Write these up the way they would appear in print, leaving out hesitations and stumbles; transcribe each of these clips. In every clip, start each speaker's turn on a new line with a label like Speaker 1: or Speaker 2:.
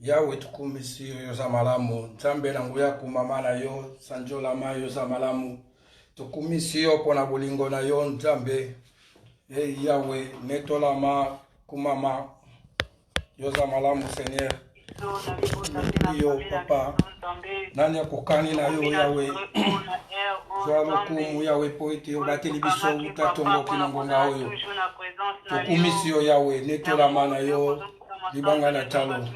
Speaker 1: Yawe tukumisi yo za malamu. Nzambe na nguya kumama na yo, sanjola mayo za malamu. Tukumisi yo pona bolingo na yo nzambe. Yawe netola ma kumama yo za malamu Seigneur. Yo papa. Nani akokani na yo Yawe. Twalo kumu Yawe poiti yo bateli biso utatongo kinongonga oyo. Tukumisi yo Yawe netola mana yo. Libanga na talo.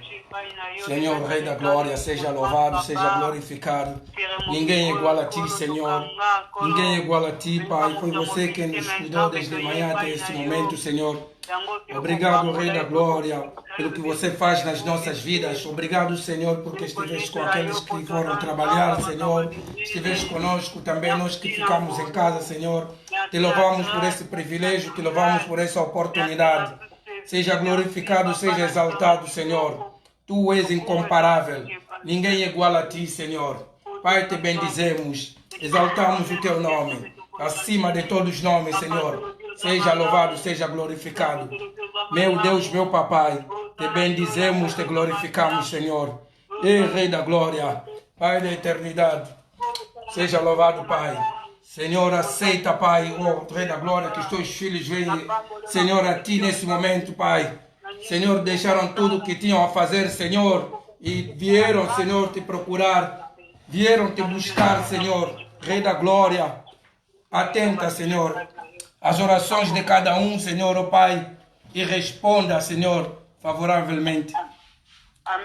Speaker 1: Senhor, Rei da Glória, seja louvado, seja glorificado. Ninguém é igual a ti, Senhor. Ninguém é igual a ti, Pai. Foi você quem nos cuidou desde manhã até esse momento, Senhor. Obrigado, Rei da Glória, pelo que você faz nas nossas vidas. Obrigado, Senhor, porque estiveste com aqueles que foram trabalhar, Senhor. Estiveste conosco também, nós que ficamos em casa, Senhor. Te louvamos por esse privilégio, te louvamos por essa oportunidade. Seja glorificado, seja exaltado, Senhor. Tu és incomparável. Ninguém é igual a ti, Senhor. Pai, te bendizemos. Exaltamos o teu nome. Acima de todos os nomes, Senhor. Seja louvado, seja glorificado. Meu Deus, meu papai. Te bendizemos, te glorificamos, Senhor. Ei, Rei da Glória. Pai da eternidade. Seja louvado, Pai. Senhor, aceita, Pai, oh Rei da Glória, que os teus filhos venham, Senhor, a Ti nesse momento, Pai. Senhor, deixaram tudo o que tinham a fazer, Senhor, e vieram, Senhor, te procurar, vieram te buscar, Senhor, Rei da Glória. Atenta, Senhor, às orações de cada um, Senhor, oh Pai, e responda, Senhor, favoravelmente.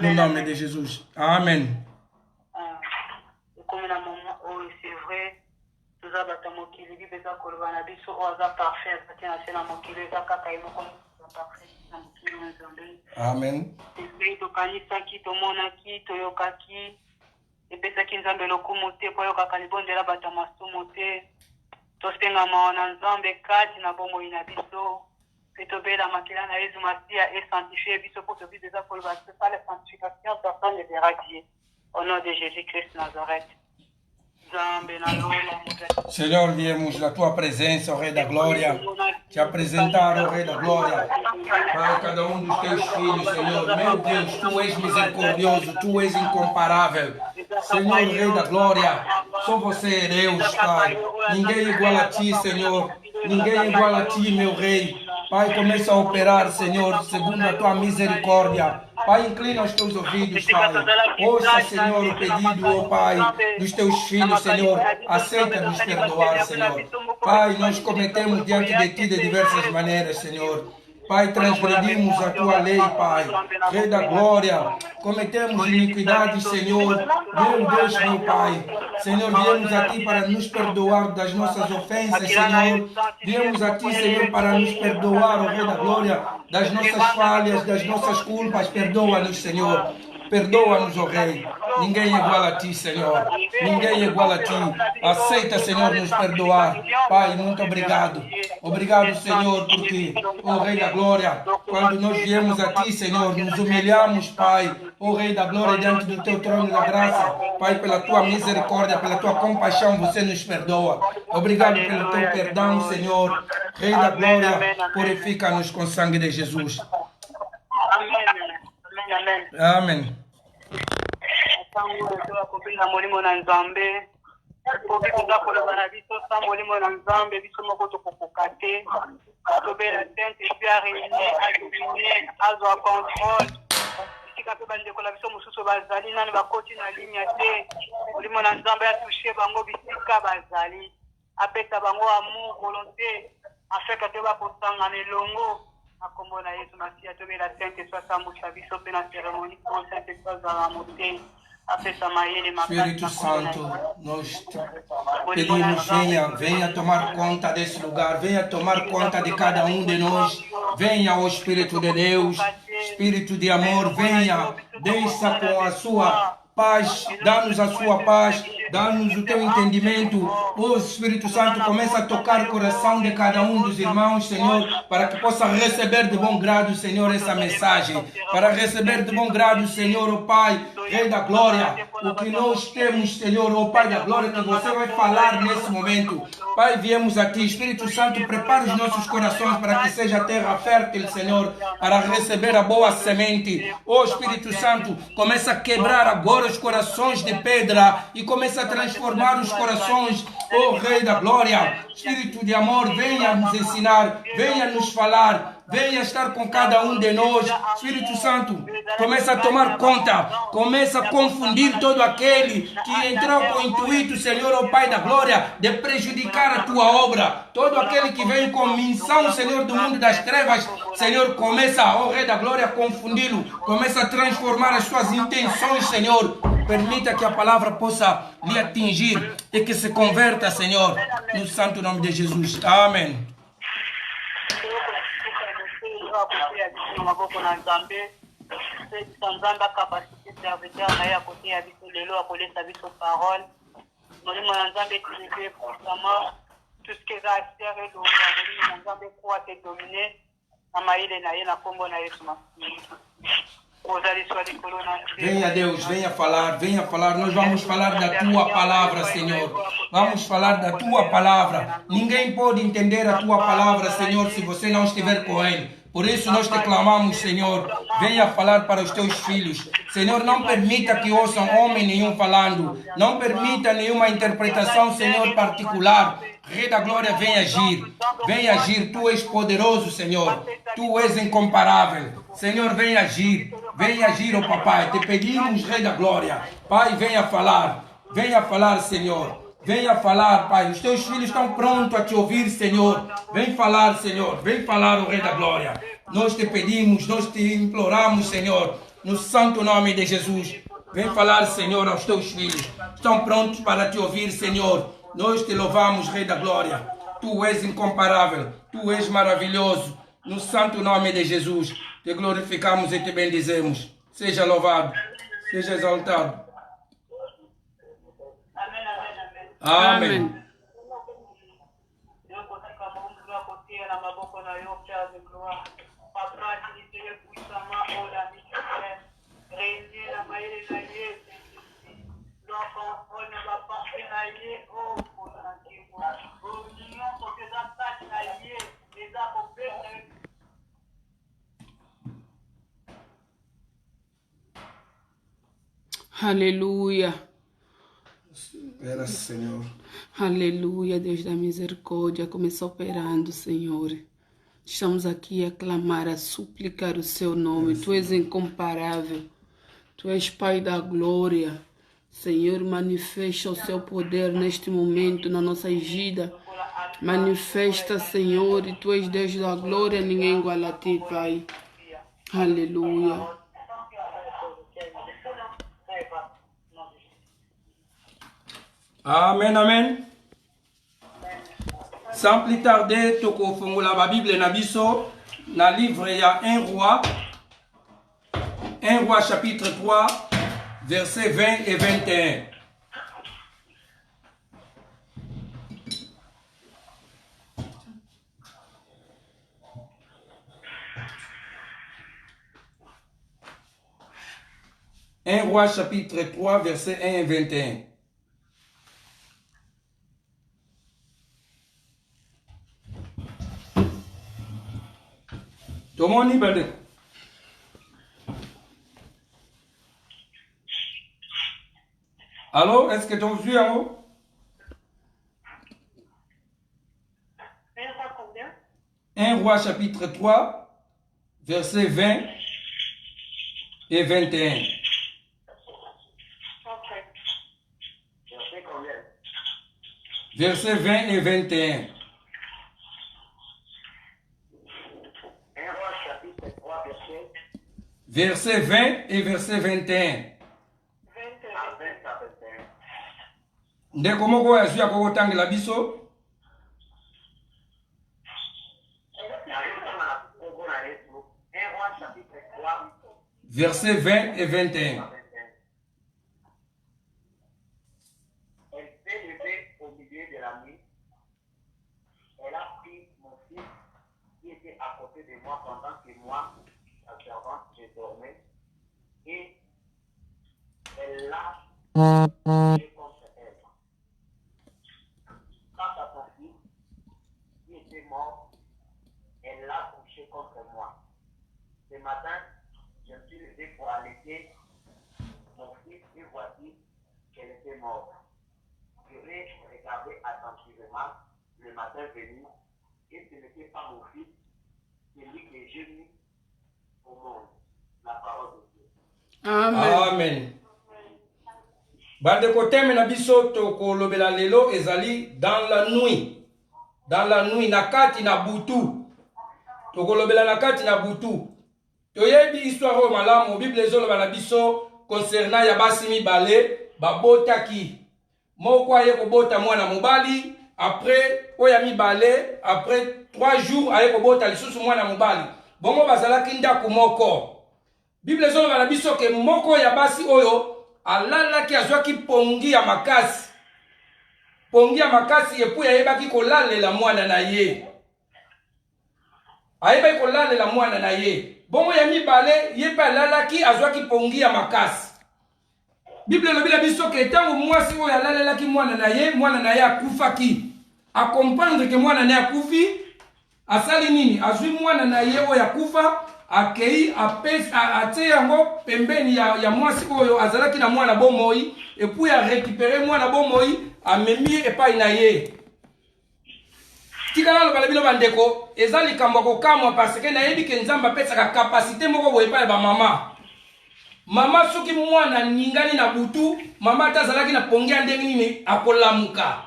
Speaker 1: No nome de Jesus. Amém. Amen.
Speaker 2: Au nom de Jésus-Christ Nazareth.
Speaker 1: Senhor, viemos na tua presença, ó Rei da Glória, te apresentar, ó Rei da Glória, para cada um dos teus filhos, Senhor. Meu Deus, tu és misericordioso, tu és incomparável. Senhor, Rei da Glória, só você é Deus, Pai. Ninguém é igual a ti, Senhor. Ninguém é igual a ti, meu Rei. Pai, começa a operar, Senhor, segundo a tua misericórdia. Pai, inclina os teus ouvidos, Pai. Ouça, Senhor, o pedido, ó Pai, dos teus filhos, Senhor. Aceita-nos perdoar, Senhor. Pai, nós cometemos diante de Ti de diversas maneiras, Senhor. Pai, transgredimos a Tua lei, Pai. Rei da Glória, cometemos iniquidades, Senhor. Meu Deus, meu Pai. Senhor, viemos a Ti para nos perdoar das nossas ofensas, Senhor. Viemos a Ti, Senhor, para nos perdoar, ó Rei da Glória, das nossas falhas, das nossas culpas. Perdoa-nos, Senhor. Perdoa-nos, ó Rei. Ninguém é igual a Ti, Senhor. Ninguém é igual a Ti. Aceita, Senhor, nos perdoar. Pai, muito obrigado. Obrigado, Senhor, porque, ó Rei da Glória, quando nós viemos a Ti, Senhor, nos humilhamos, Pai, ó Rei da Glória, diante do Teu trono da graça. Pai, pela Tua misericórdia, pela Tua compaixão, você nos perdoa. Obrigado pelo Teu perdão, Senhor. Rei da Glória, purifica-nos com o sangue de Jesus. Amém. Espírito Santo, nós pedimos, venha tomar conta desse lugar, venha tomar conta de cada um de nós, venha o Espírito de Deus, Espírito de amor, venha, desça com a sua paz, dá-nos a sua paz, dá-nos o teu entendimento. Oh Espírito Santo, começa a tocar o coração de cada um dos irmãos, Senhor, para que possa receber de bom grado, Senhor, essa mensagem. Para receber de bom grado, Senhor, oh Pai, Rei da Glória, o que nós temos, Senhor, oh Pai da Glória, que você vai falar nesse momento. Pai, viemos a Ti, Espírito Santo, prepara os nossos corações para que seja terra fértil, Senhor, para receber a boa semente. Oh Espírito Santo, começa a quebrar agora os corações de pedra e começa a transformar os corações, oh Rei da Glória. Espírito de amor, venha nos ensinar, venha nos falar, venha estar com cada um de nós. Espírito Santo, começa a tomar conta, começa a confundir todo aquele que entrou com o intuito, Senhor, oh Pai da Glória, de prejudicar a Tua obra. Todo aquele que vem com missão, Senhor, do mundo das trevas, Senhor, começa, oh Rei da Glória, a confundi-lo, começa a transformar as suas intenções, Senhor. Permita que a palavra possa lhe atingir e que se converta, Senhor, no santo nome de Jesus. Amém. Venha Deus, venha falar, nós vamos falar da Tua palavra, Senhor, vamos falar da Tua palavra. Ninguém pode entender a Tua palavra, Senhor, se você não estiver com Ele. Por isso nós te clamamos, Senhor, venha falar para os Teus filhos. Senhor, não permita que ouçam homem nenhum falando, não permita nenhuma interpretação, Senhor, particular. Rei da Glória, vem agir, Tu és poderoso, Senhor, Tu és incomparável. Senhor, vem agir, ó Papai, te pedimos, Rei da Glória. Pai, venha falar, Senhor, venha falar, Pai. Os Teus filhos estão prontos a Te ouvir, Senhor. Vem falar, Senhor, vem falar, ó Rei da Glória. Nós te pedimos, nós te imploramos, Senhor, no santo nome de Jesus. Vem falar, Senhor, aos Teus filhos. Estão prontos para Te ouvir, Senhor. Nós Te louvamos, Rei da Glória. Tu és incomparável, Tu és maravilhoso. No santo nome de Jesus, Te glorificamos e Te bendizemos. Seja louvado, seja exaltado. Amém.
Speaker 3: Aleluia.
Speaker 1: Espera, Senhor.
Speaker 3: Aleluia, Deus da misericórdia, começa operando, Senhor. Estamos aqui a clamar, a suplicar o Seu nome. Tu és incomparável. Tu és Pai da glória. Senhor, manifesta o Seu poder neste momento na nossa vida. Manifesta, Senhor, e Tu és Deus da glória, ninguém igual a Ti, Pai. Aleluia.
Speaker 1: Amen, amen. Sans plus tarder, toko fongola ba Bible na biso, na livre ya 1 roi chapitre 3, versets 20 et 21. Un roi chapitre 3, versets 1 et 21. Tomoni bade. Allô, est-ce que tu as vu en haut? Un roi chapitre 3, versets 20 et 21. Versets 20 et 21. Verset 20 et verset 21. Ndeko moko ya zuya koko tangela biso. Verset 20 et 21.
Speaker 4: à côté de moi pendant que moi, la servante, je dormais. Et elle l'a touché contre elle. Quant à son fils, qui était mort, elle l'a touché contre moi. Ce matin, je me suis levé pour allaiter mon fils et voici qu'elle était morte. Je l'ai regardé attentivement le matin venu et ce n'était pas mon fils, c'est lui que j'ai mis au monde. La parole de Dieu.
Speaker 3: Amen.
Speaker 1: Amen. Bandeko teme na biso tokolobela lelo ezali dans la nuit. Dans la nuit nakati na butu. Tokolobela nakati na butu. Toyebi histoire o malamu Bible ezoloba na biso concernant ya basi mibale babotaki. Moko aye kobota mwana mobali après oya mibale après 3 jours aye kobota lisusu mwana mobali. Bongo bazalaki ndako moko. Bible ezoloba na biso ke moko ya basi oyo alalaki azwaki pongi ya makasi. Pongi ya makasi epuya ayebaki kolalela mwana na ye. Ayebaki kolalela mwana na ye. Bongo ya mibale ye pe alalaki azwaki pongi ya makasi. Bible elobi na biso ke tango mwasi oyo alalelaki mwana na ye akufaki. A comprendre ke mwana na ye akufi, asali nini? Azwi mwana na ye oyo akufa, akei atie yango pembeni ya mwasi oyo azalaki na mwana bomoi, epuis a récupérer mwana bomoi, amemi epai na ye. Tikala loba bino bandeko, eza likambo kokamwa parce que nayebi ke Nzambe apesaka capacité moko boye epai ba mama. Mama soki mwana ningani na butu, mama atazalaki na pongia ndenge nini akolamuka.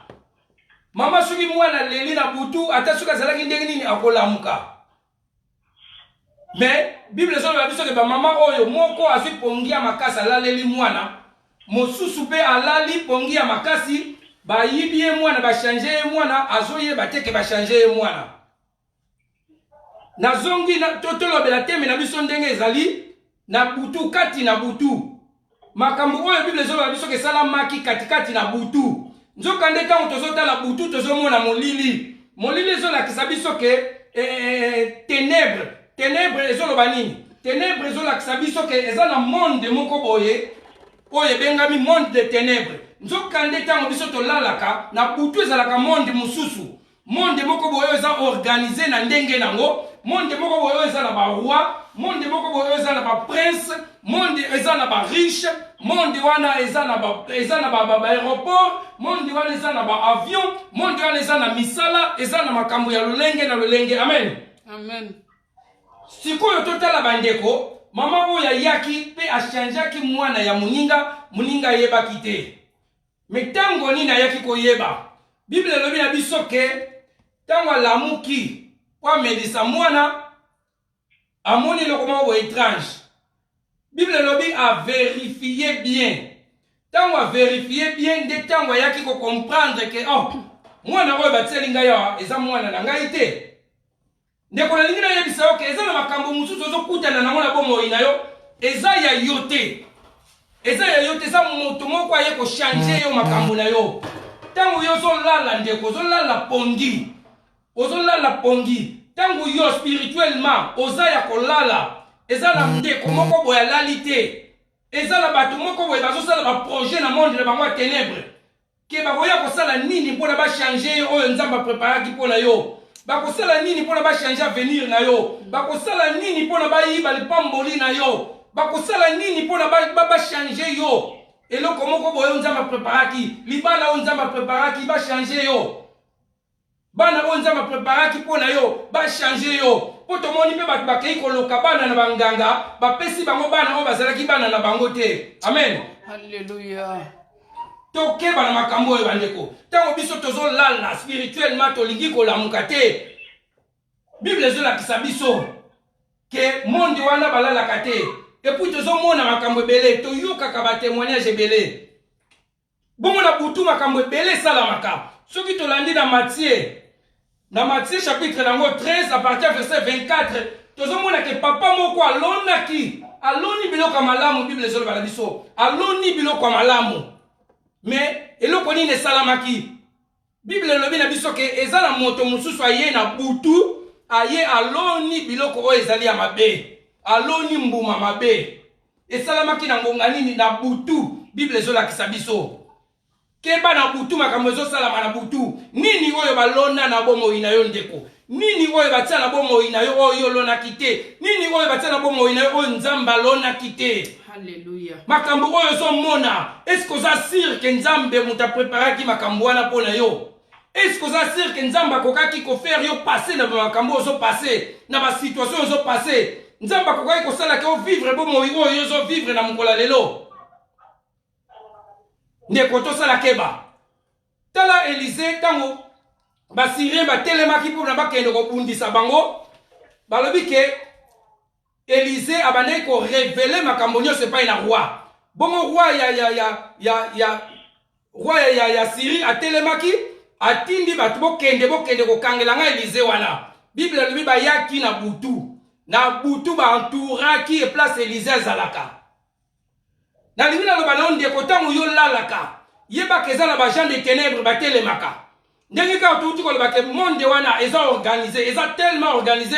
Speaker 1: Mama soki mwana leli na butu, atasuka azalaki ndenge nini akolamuka. Mais Bible ezoloba biso ke ba mama oyo moko azwi pongia makasi alaleli mwana, mosusu pe alali pongia makasi, ba yibi ye mwana ba changer ye mwana, azoye bateke ba changer ye mwana. Na zongi na totolobela teme na biso ndenge ezali na butu kati na butu. Makambo oyo Bible ezoloba biso ke salamaki kati na butu. Nzoka nde tango tozotala butu tozomona molili. Molili ezolakisa biso ke ténèbres. Ténèbres ezoloba nini? Ténèbres ezolakisa biso ke eza na monde moko boye oyo ebengami monde de ténèbres. Nzoka nde tango biso tolalaka na butu ezalaka monde mosusu. Monde moko boye eza organisé na ndenge nango. Monde moko boye eza na ba roi, monde moko boye eza na ba prince, monde eza na ba riche, monde wana eza na ba aéroport, monde wana eza na ba avion, monde wana eza na misala, eza na makambo ya lolenge na lolenge. Amen.
Speaker 3: Amen.
Speaker 1: Sikoyo totala bandeko, mama oyo yaki pe achangeaki mwana ya muninga yebaki te. Metango nini ayaki koyeba? Bible elobi na biso ke tango alamuki kwa melisa mwana amoni lokoma bo étrange. Bible elobi a vérifier bien. Tango a vérifier bien nde tango ayaki ko comprendre ke mwana oyo bateli ngai ya eza mwana na ngai te. Ndeko na lingi na yebisa oke eza na makambo mususu ozokutana nango na bomoi na yo eza ya yo te. Eza ya yo te, eza moto moko aye ko changer yo makambo na yo. Tango yo zolala ndeko ozolala pongi. Ozolala pongi. Tango yo spirituellement oza ya kolala. Eza na ndeko moko boya lalite. Eza na bato moko boya bazosala ba projet na monde na bango ya ténèbres. Ke bakoya kosala nini mpona ba changer oyo Nzamba préparaki mpona yo. Bakosala nini mpona ba changer avenir na yo. Bakosala nini mpona ba yiba lipamboli na yo. Bakosala nini mpona ba changer yo. Eloko moko boyo Nzamba préparaki. Libala oyo Nzamba préparaki ba changer yo. Bana oyo Nzamba préparaki mpona yo ba changer yo. Po tomoni mpe bato bakei koloka bana na banganga bapesi bango bana oyo bazalaki bana na bango te. Amen.
Speaker 3: Alléluia.
Speaker 1: Tokeba na makambo oyo bandeko. Tango biso tozolala spirituellement tolingi kolamuka te. Bible ezolakisa biso ke monde wana balalaka te. Epuis tozomona makambo ebele, toyokaka ba témoignage ebele. Bongo na butu makambo ebele salamaka. Soki tolandi na Matthieu chapitre nango 13 à partir verset 24, tozomona ke papa moko aloni biloko malamu. Bible ezoloba na biso aloni biloko malamu. Mais eloko nini salamaki? Bible elobi na biso ke eza na moto mususu aye na butu aye aloni biloko oyo ezali ya mabe, aloni mbuma mabe. Esalamaki na ngonga nini na butu, Bible ezolakisa biso. Keba na butu makambo ezosalama na butu. Nini oyo balona na bomoi na yo ndeko? Nini oyo batia na bomoi na yo oyo lonaki te? Nini oyo batia na bomoi na yo oyo Nzambe alonaki te?
Speaker 3: Alléluia.
Speaker 1: Makambo oyo ozomona, est-ce que oza sûr que Nzambe muta préparaki makambo wana pona yo? Est-ce que oza sûr que Nzambe akokaki ko faire yo passer na makambo ozo passer, na ba situation ozo passer? Nzambe akokaki ko sala ke vivre bomoi oyo ozo vivre na mukola lelo. Ndeko tosala keba. Tala Élisée tango basirien batelemaki mpona bakende kobundisa bango, balobi ke Élisée abandaki ko révéler makambo nyonso epai na roi. Bongo roi ya Syrie atelemaki atindi bato bokende kokangela nga Élisée wana. Bible alobi bayaki na butu ba entouraki e place Élisée azalaka. Na limina lo balon ndeko tango yo lalaka yeba keza na ba gens de ténèbres batelemaka. Ndenge ka tuti ko ba ke monde wana eza organisé, eza tellement organisé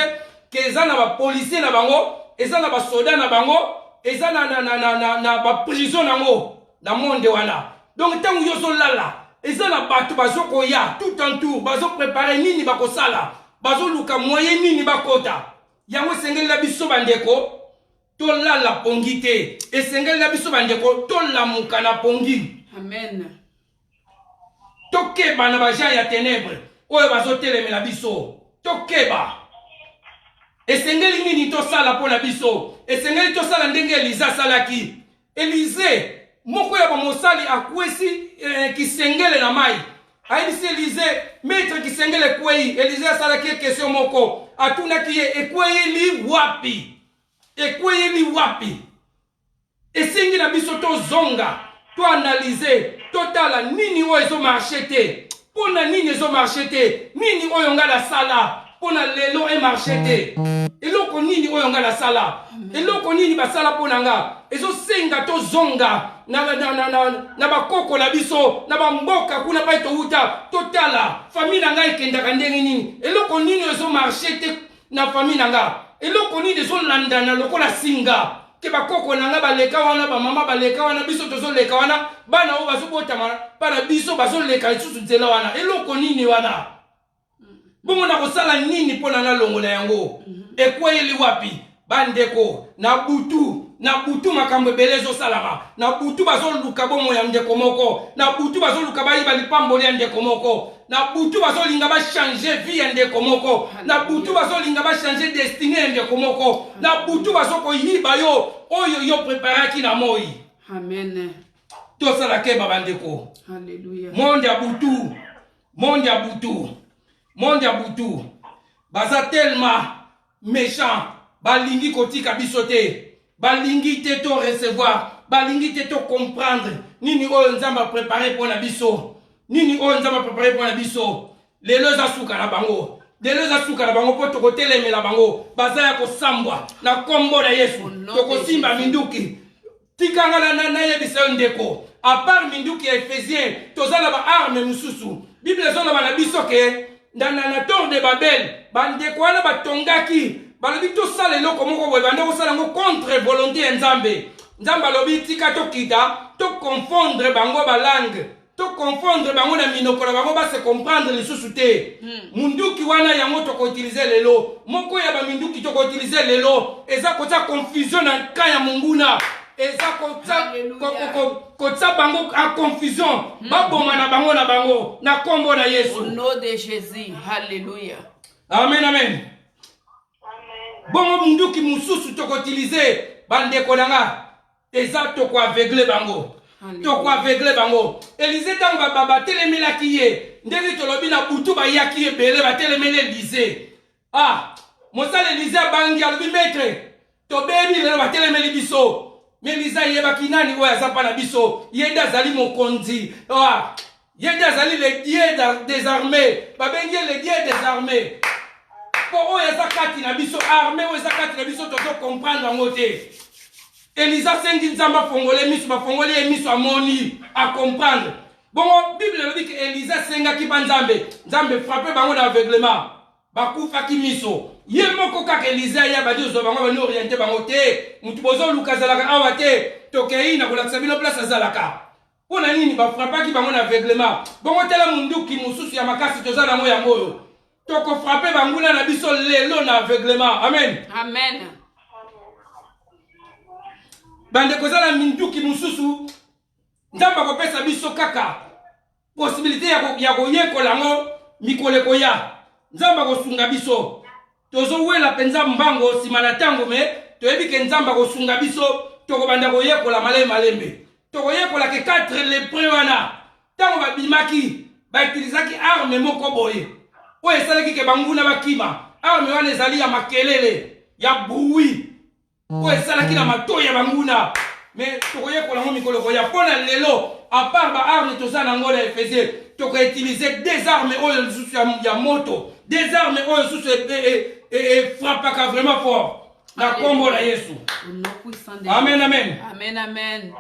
Speaker 1: que eza na ba policiers na bango, eza na ba soldats na bango, eza na ba prison nango na monde wana. Donc tango yo so lala, eza na bato bazoko ya tout en tour, bazo préparer nini bakosala, bazo luka moyen nini bakota. Yango sengeli la biso bandeko to la pongi te, esengeli la biso bandeko to la muka na pongi.
Speaker 3: Amen.
Speaker 1: Tokeba na ba gens ya ténèbres oyo bazo telemela biso. Tokeba. Esengeli nini to sala pona biso. Esengeli to sala ndenge Élisée salaki. Élisée moko ya bomosali akwesi kisengele na mai. Aïdisi Élisée maître kisengele kwei. Élisée salaki question moko. Atunaki ye ekweyeli wapi. Ekweyeli wapi. Esengi na biso to zonga. To analyser. Totala nini oyo ezo marché te. Pona nini ezo marché te. Nini oyo nga la sala. Pona lelo e marché te. Eloko nini oyo nga la sala. Eloko nini basala pona nga. Ezo senga to zonga. Na bakoko na biso. Na bamboka kuna pa eto uta. Totala. Famille na nga ekendaka ndenge nini. Eloko nini ezo marché te na famille na nga. Eloko nini ezo landana lokola singa. Ke bakoko na nga baleka wana, ba mama baleka wana, biso tozo leka wana, bana o bazo botama, para biso bazo leka lisusu nzela wana. Eloko nini wana? Bongo na kosala nini pona na longola yango? Ekweyeli wapi? Bandeko, na butu makambo belezo salama. Na butu bazo luka bomo ya ndeko moko. Na butu bazo luka bayi balipamboli ya ndeko moko. Na butu bazo linga ba changer vie ya ndeko moko. Na butu bazo linga ba changer destinée ya ndeko moko. Na butu bazo ko yiba yo oyo yo préparaki na moi.
Speaker 3: Amen.
Speaker 1: To sala ke babandeko.
Speaker 3: Alléluia.
Speaker 1: Monde ya butu. Baza tellement méchant. Balingi kotika biso te. Balingi te to recevoir. Balingi te to comprendre. Nini oyo Nzamba préparé pour na biso. Nini oyo Nzamba préparé pour na biso. Lelo za suka na bango. Lelo za suka na bango po toko telemela bango. Baza ya kosambwa na kombo na Yesu. Toko simba minduki. Tikanga na yebisa ndeko. À part minduki ya Ephésien, tozala ba arme mususu. Bible zona ba na biso ke na tour de Babel, bandeko wana batongaki. Balobi to sala eloko moko boye bande ko sala ngo contre volonté ya Nzambe. Nzambe alobi tika to kita to confondre bango ba langue, to confondre bango na minoko na bango ba se comprendre lisusu te. Munduki wana yango to ko utiliser lelo, moko ya ba minduki to ko utiliser lelo, eza ko ta confusion na kaya munguna. Eza ko ta bango a confusion, ba boma na bango na kombo na Yesu.
Speaker 3: Au nom de Jésus. Alléluia.
Speaker 1: Amen, amen. Bongo munduki mususu toko utiliser bandeko nanga eza toko aveugle bango. Toko aveugle bango. Élisée tanga baba telemela kiye ndeli tolobi na butu ba yaki ebele ba telemela Élisée. Ah, mosala Élisée bangi alobi maître to bebi lelo ba telemeli biso. Mais Élisée yeba kinani oya zapa na biso yenda zali mokonzi. Ah, yenda zali le dieu des armées. Babengi le dieu des armées. Pour eux, ils ont na biso armée, ils ont na biso toto comprendre en côté. Elisa sengi nzamba fongole miso ba fongole miso amoni à comprendre. Bon, Bible dit que Elisa senga ki banzambe, nzambe frappé bango d'aveuglement. bakufaki miso ye moko kaka Eliza ya badi ozo bango bani orienté bango te mutu bozo luka zalaka awa te tokei na kolakisa bino place azalaka pona nini bafrappaki bango na aveuglement bongo tela munduki mususu ya makasi toza nango yango oyo tokofrappe banguna na biso lelo na aveuglement amen
Speaker 3: Amen.
Speaker 1: bandeko eza na minduki mususu nzambe akopesa biso kaka possibilité ya koyekola ngo mikolo ekoya nzambe akosunga biso tozowela mpenza mbango nsima na ntango me toyebi ke nzambe akosunga biso tokobanda koyekola malembe tokoyekola ke 4 lépreux wana ntango babimaki baitilizaki arme moko boye oyo esalaki ke banguna bakima arme wana ezali ya makelele ya bruit oyo esalaki na matoyi ya banguna me tokoyekola ngo mikolo ekoya mpona lelo apart baarme toza nango na efesie tokoutilize des armes oyo lisusu ya moto des armes oyo lisusu frappaka vraiment fort na kombo na Yesu. Amen amen.
Speaker 3: Amen amen.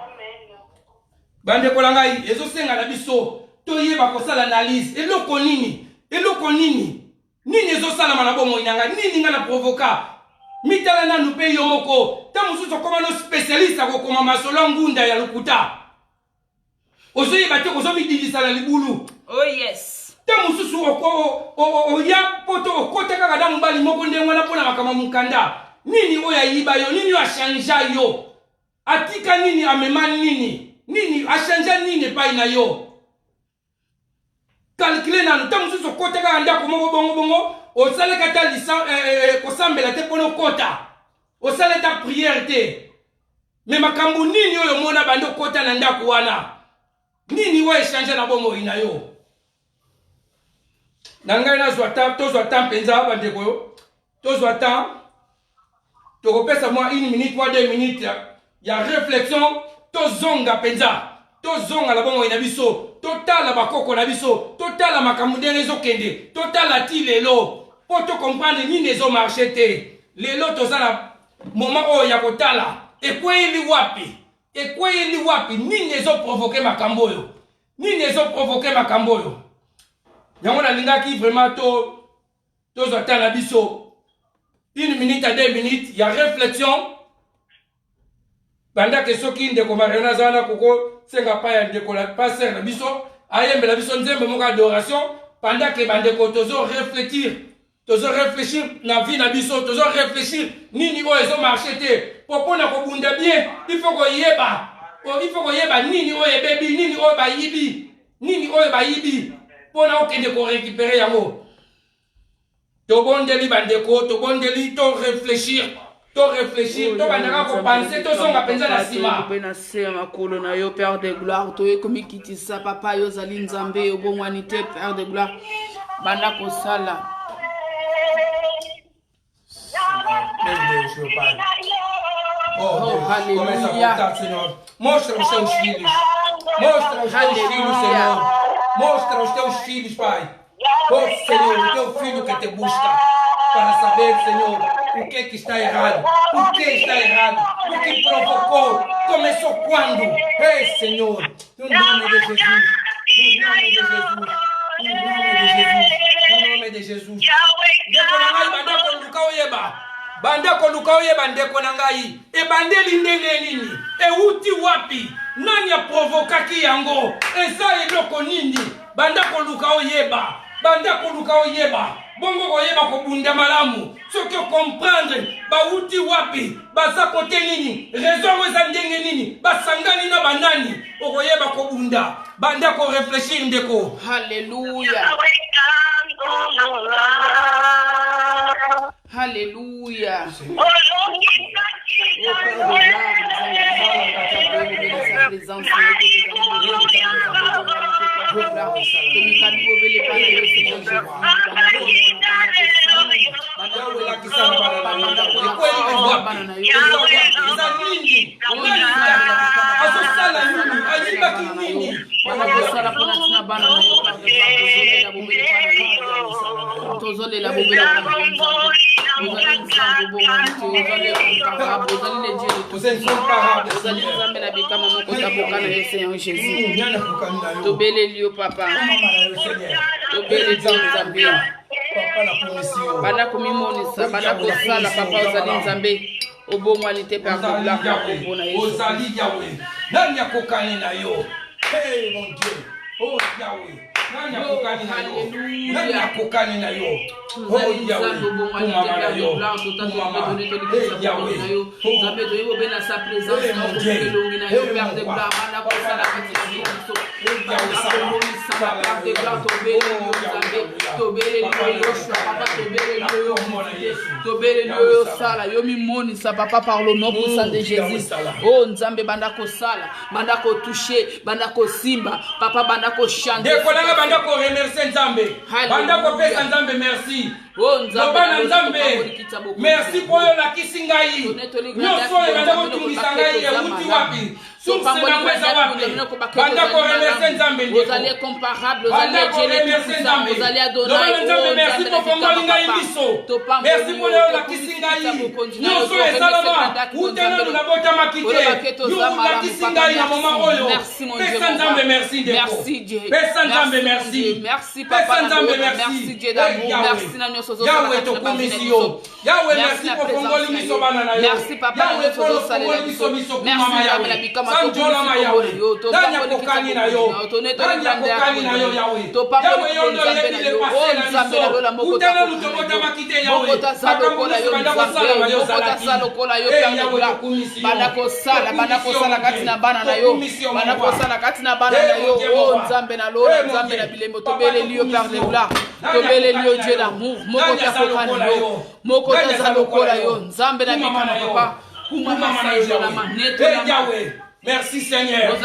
Speaker 1: Bandeko na ngai ezosenga na biso toyeba kosala analyse eloko nini ezosalama na bomoi na ngai nini nga na provoka mitala nanu mpe yo moko ta mosusu okoma no spécialiste akokoma masolo ngunda ya lokuta ozoyeba te kozomidilisa na libulu.
Speaker 3: Oh yes.
Speaker 1: Ta mosusu oya poto okota kaka na mobali moko ndenge wana mpona makambo mukanda nini oyo ayiba yo nini oyo achangea yo atika nini amema nini achangea nini epai na yo calcule nanu ta mosusu okota kaka ndako moko bongo osaleka ta kosambela te mpona okota osala ta priere te me makambo nini oyo omona bandi okota na ndako wana nini oyo echange na bomoi na yo na ngai tozwa ta mpenza bandeko yo tozwa ta tokopesa mwa 1 minute mwa 2 minutes ya réflexion tozonga mpenza tozonga na bomoi na biso totala bakoko na biso totala makambo ndenge ezokende totala ti lelo po tokomprendre nini ezomarche te lelo toza na moment oyo ya kotala ekweyeli wapi nini ezoprovoke makambo oyo yango nalingaki vraiment tozwa ta na biso 1 minute à 2 minutes ya réflexion bandake soki ndeko Mariana aza wana koko senga pa ya ndeko la passer na biso ayembela biso nzembe moko adoration bandake bandeko tozo réfléchir na vie na biso tozo réfléchir nini oyo ezomarche te mpona kobunda bien il faut koyeba nini oyo ebebi nini oyo bayibi mpona okende korécupere yango tobondeli bandeko tobondeli to réfléchir tobandaka kopense tozonga mpenza na nsima
Speaker 3: mpe na se ya makolo na yo père de gloire toyekomikitisa papa yo ozali nzambe obongwani te père de gloire banda kosala.
Speaker 1: Oh, aleluia. Mostra os teus filhos. Senhor. Mostra os teus filhos, Pai. Oh, Senhor, o teu filho que te busca para saber, Senhor, o que está errado. Por que está errado? O que provocou? Começou quando? Ei, Senhor, no nome de Jesus. No nome de Jesus. Bandako luka oyeba ndeko na ngai ebandeli ndenge nini euti wapi nani aprovokaki yango eza eloko nini bandako luka oyeba bongo koyeba kobunda malamu soki okomprendre bauti wapi baza kote nini raison eza ndenge nini basangani na banani okoyeba kobunda bandako réfléchir ndeko.
Speaker 3: Hallelujah. Hallelujah.
Speaker 1: papa na komisio
Speaker 3: banda komimonisa banda kosala papa ozali nzambe obomwani te père de gloire na kombo na Yesu
Speaker 1: ozali Yahweh nani akokani na yo hey mon Dieu oh Yahweh nani akokani na yo nani akokani na yo oh Yahweh kumama na yo kumama hey Yahweh
Speaker 3: nzambe toyebo be na sa présence na okolongi na yo père de gloire banda kosala katika biso bakomonisa ba père de gloire tobele yo nzambe tobele yo Yoshua papa tobele yo tobele yo sala yo mimonisa papa par le nom puissant de Jésus oh nzambe banda kosala banda ko toucher banda ko simba papa banda ko chanter
Speaker 1: dekolanga banda ko remercier nzambe banda ko pesa nzambe merci
Speaker 3: oh nzambe
Speaker 1: merci pour la kisingai nyonso banda ko tungisa ngai ya muti wapi
Speaker 3: Banda ko remercier nzambe ndeko vous allez comparable vous allez Dieu nzambe vous allez adorer
Speaker 1: merci pour fongola ngai biso merci pour la kisingai nyonso esalama utena na bota makite la kisingai na moment oyo
Speaker 3: merci mon Dieu
Speaker 1: nzambe merci ndeko
Speaker 3: merci Dieu
Speaker 1: pesa nzambe merci
Speaker 3: merci papa
Speaker 1: nzambe
Speaker 3: merci Dieu d'amour merci na nyonso zo
Speaker 1: Yahweh to komisio Yahweh merci pour fongola biso bana na yo
Speaker 3: merci papa nyonso zo salela biso merci Yahweh la bikama
Speaker 1: Sanjola ma Yahweh nani akokani na yo nani akokani na yo Yahweh Yahweh yo ndo yebi le passé na biso utena lutobota makite Yahweh
Speaker 3: lokola yo nzambe mokota lokola yo banda kosala kati na bana na yo banda kosala kati na bana na yo oh nzambe na lola nzambe na bilembo tobele liyo père de gloire tobele liyo Dieu d'amour mokota kokana yo mokota lokola yo nzambe na bikama papa kumama na la manete
Speaker 1: Yahweh merci Seigneur.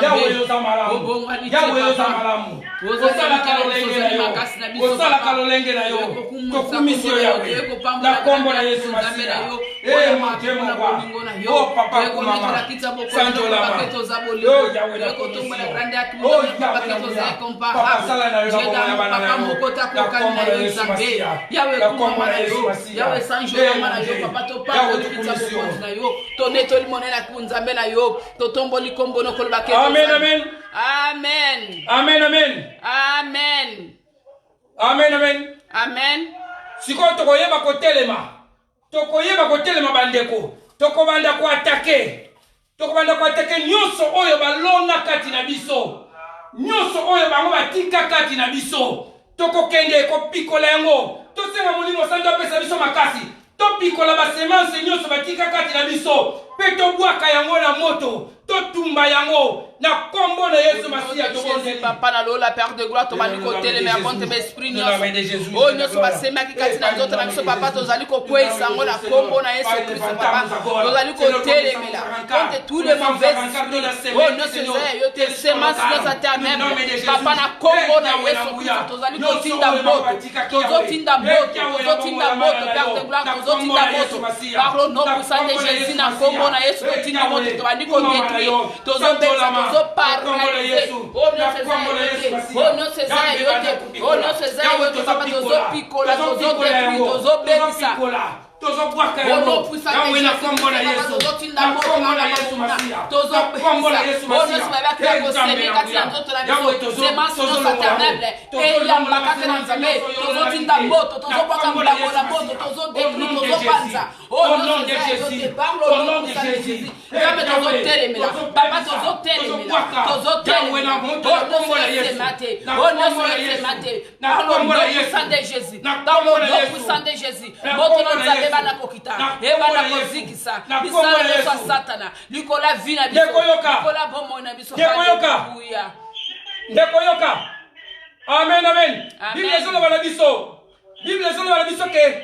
Speaker 3: Yahweh
Speaker 1: Ozamalamu. Osala kalolenge na yo. Tokumisio Yahweh. Na kombo na Yesu Masiya. Mon Dieu mon roi. Oh papa kumama. Sanjolama. Oh Yahweh na kombo. Oh Yahweh. Papa sala na yo na kombo ya bana na yo. Na kombo na Yesu Masiya. Na kombo na Yesu Masiya.
Speaker 3: Yahweh sanjolama na yo. Papa to papa tokumisio na yo. Toneto limone na kunzambe na yo. Totomboli kombo no kolba ke.
Speaker 1: Amen amen.
Speaker 3: Amen.
Speaker 1: Amen amen.
Speaker 3: Amen.
Speaker 1: Amen amen.
Speaker 3: Amen.
Speaker 1: Siko tokoyeba kotelema. Tokoyeba kotelema bandeko. Tokobanda ko attaquer. Tokobanda ko attaquer nyonso oyo balona kati na biso. Nyonso oyo bango batika kati na biso. Tokokende ko pikola yango. Tosenga molimo sando pesa biso makasi. Topikola ba semence nyonso batika kati na biso. Pe tobwaka yango na moto. Totumba yango na kombo na Yesu Masiya tobonzeli
Speaker 3: papa na lola père de gloire to bani ko teleme akonte be esprit nyonso o nyonso basema ki kati na nzoto na biso papa tozali ko kwesa ngo na kombo na Yesu Kristo papa tozali ko telemela contre tous les mauvais esprits o nyonso yo te semence nyonso éternelle papa na kombo na Yesu Kristo tozali ko tinda moto tozotinda moto père de gloire tozotinda moto par le nom puissant de Jésus na kombo na Yesu totinda moto to bani ko
Speaker 1: Amen, amen. Bible zolo bana biso. Bible zolo bana biso ke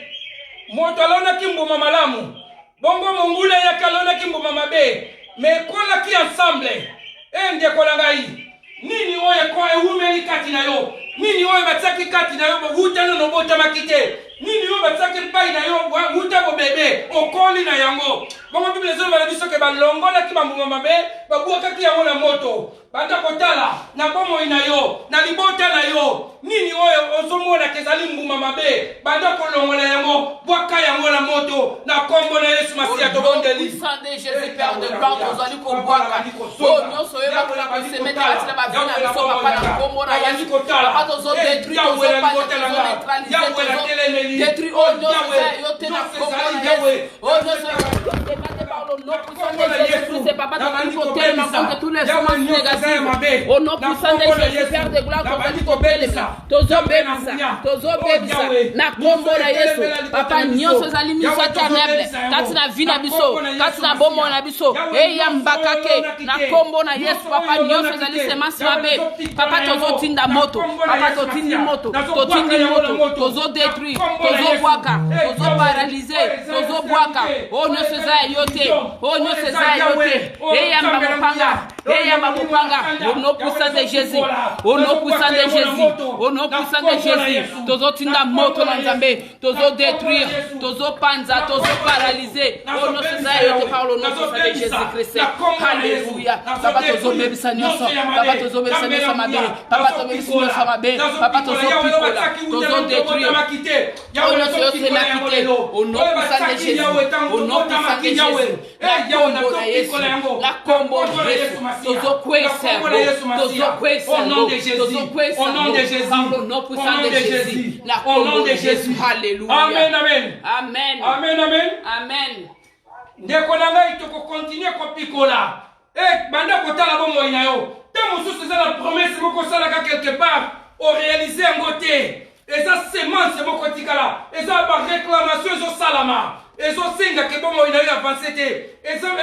Speaker 1: moto alona kimbuma malamu. Bongo mongula ya kalona kimbuma mabe. Me kola ki ensemble. Ende kola ngai. Nini oye ko ehumeli kati na yo. Nini oye bataki kati na yo butana no bota makite. Nini oye bataki pai na yo buta bo bebe okoli na yango. Bongo Bible zolo bana biso ke balongola ki bambuma mabe babuaka ki yango na moto. Banda kotala na bomo ina yo na libota na yo nini oyo ozomona kezali mbuma mabe banda kolongola yango bwaka yango na na moto na kombo na Yesu Masiya tobondeli.
Speaker 3: Puissant de Jésus Père de gloire tozali kobwaka. Oh nyonso oyeba kona kosemeta atina bavina biso papa na kombo na Yesu. Papa tozo détruire tozo neutraliser tozo détruire oh nyonso yo te na kombo na Yesu. Oh nyonso demandé par le nom puissant de Jésus c'est papa tozali kotelema contre tous les semences négatives. Au nom puissant de Jésus Père de gloire tozali kotelema tozo bebisa na kombo na Yesu. Papa nyonso ezali miso éternel kati na vie na biso kati na bombo na biso eyambakake na kombo na Yesu. Papa nyonso ezali semence mabe papa tozotinda moto papa totindi moto tozo détruire tozo bwaka tozo paralyser tozo bwaka o nyonso eza yo te o nyonso eza yo te eyamba mopanga au nom puissant de Jésus au nom puissant de Jésus au nom puissant de Jésus tozotinda moto na Nzambe tozo détruire tozo panza tozo paralyser o nyonso eza yo te par le nom puissant de Jésus Christ. Alléluia. Papa tozo bebisa nyonso papa tozo bebisa nyonso mabe papa tozo bebisa nyonso mabe papa tozo pikola tozo détruire o nyonso yo te na kite au nom puissant de Jésus au nom puissant de Jésus la kombo na Yesu la kombo na Yesu tozo kwesa tozo kwesa au nom de Jésus par le nom puissant de Jésus la kombo de Jésus. Alléluia.
Speaker 1: Amen amen
Speaker 3: Amen
Speaker 1: amen amen
Speaker 3: amen.
Speaker 1: ndeko na ngai toko continuer kopikola banda kotala bomoi na yo te mosusu eza na promesse moko osalaka quelque part oréalise yango te eza semence moko tikala eza baréclamation ezosalama ezosengaka bomoi na yo avance te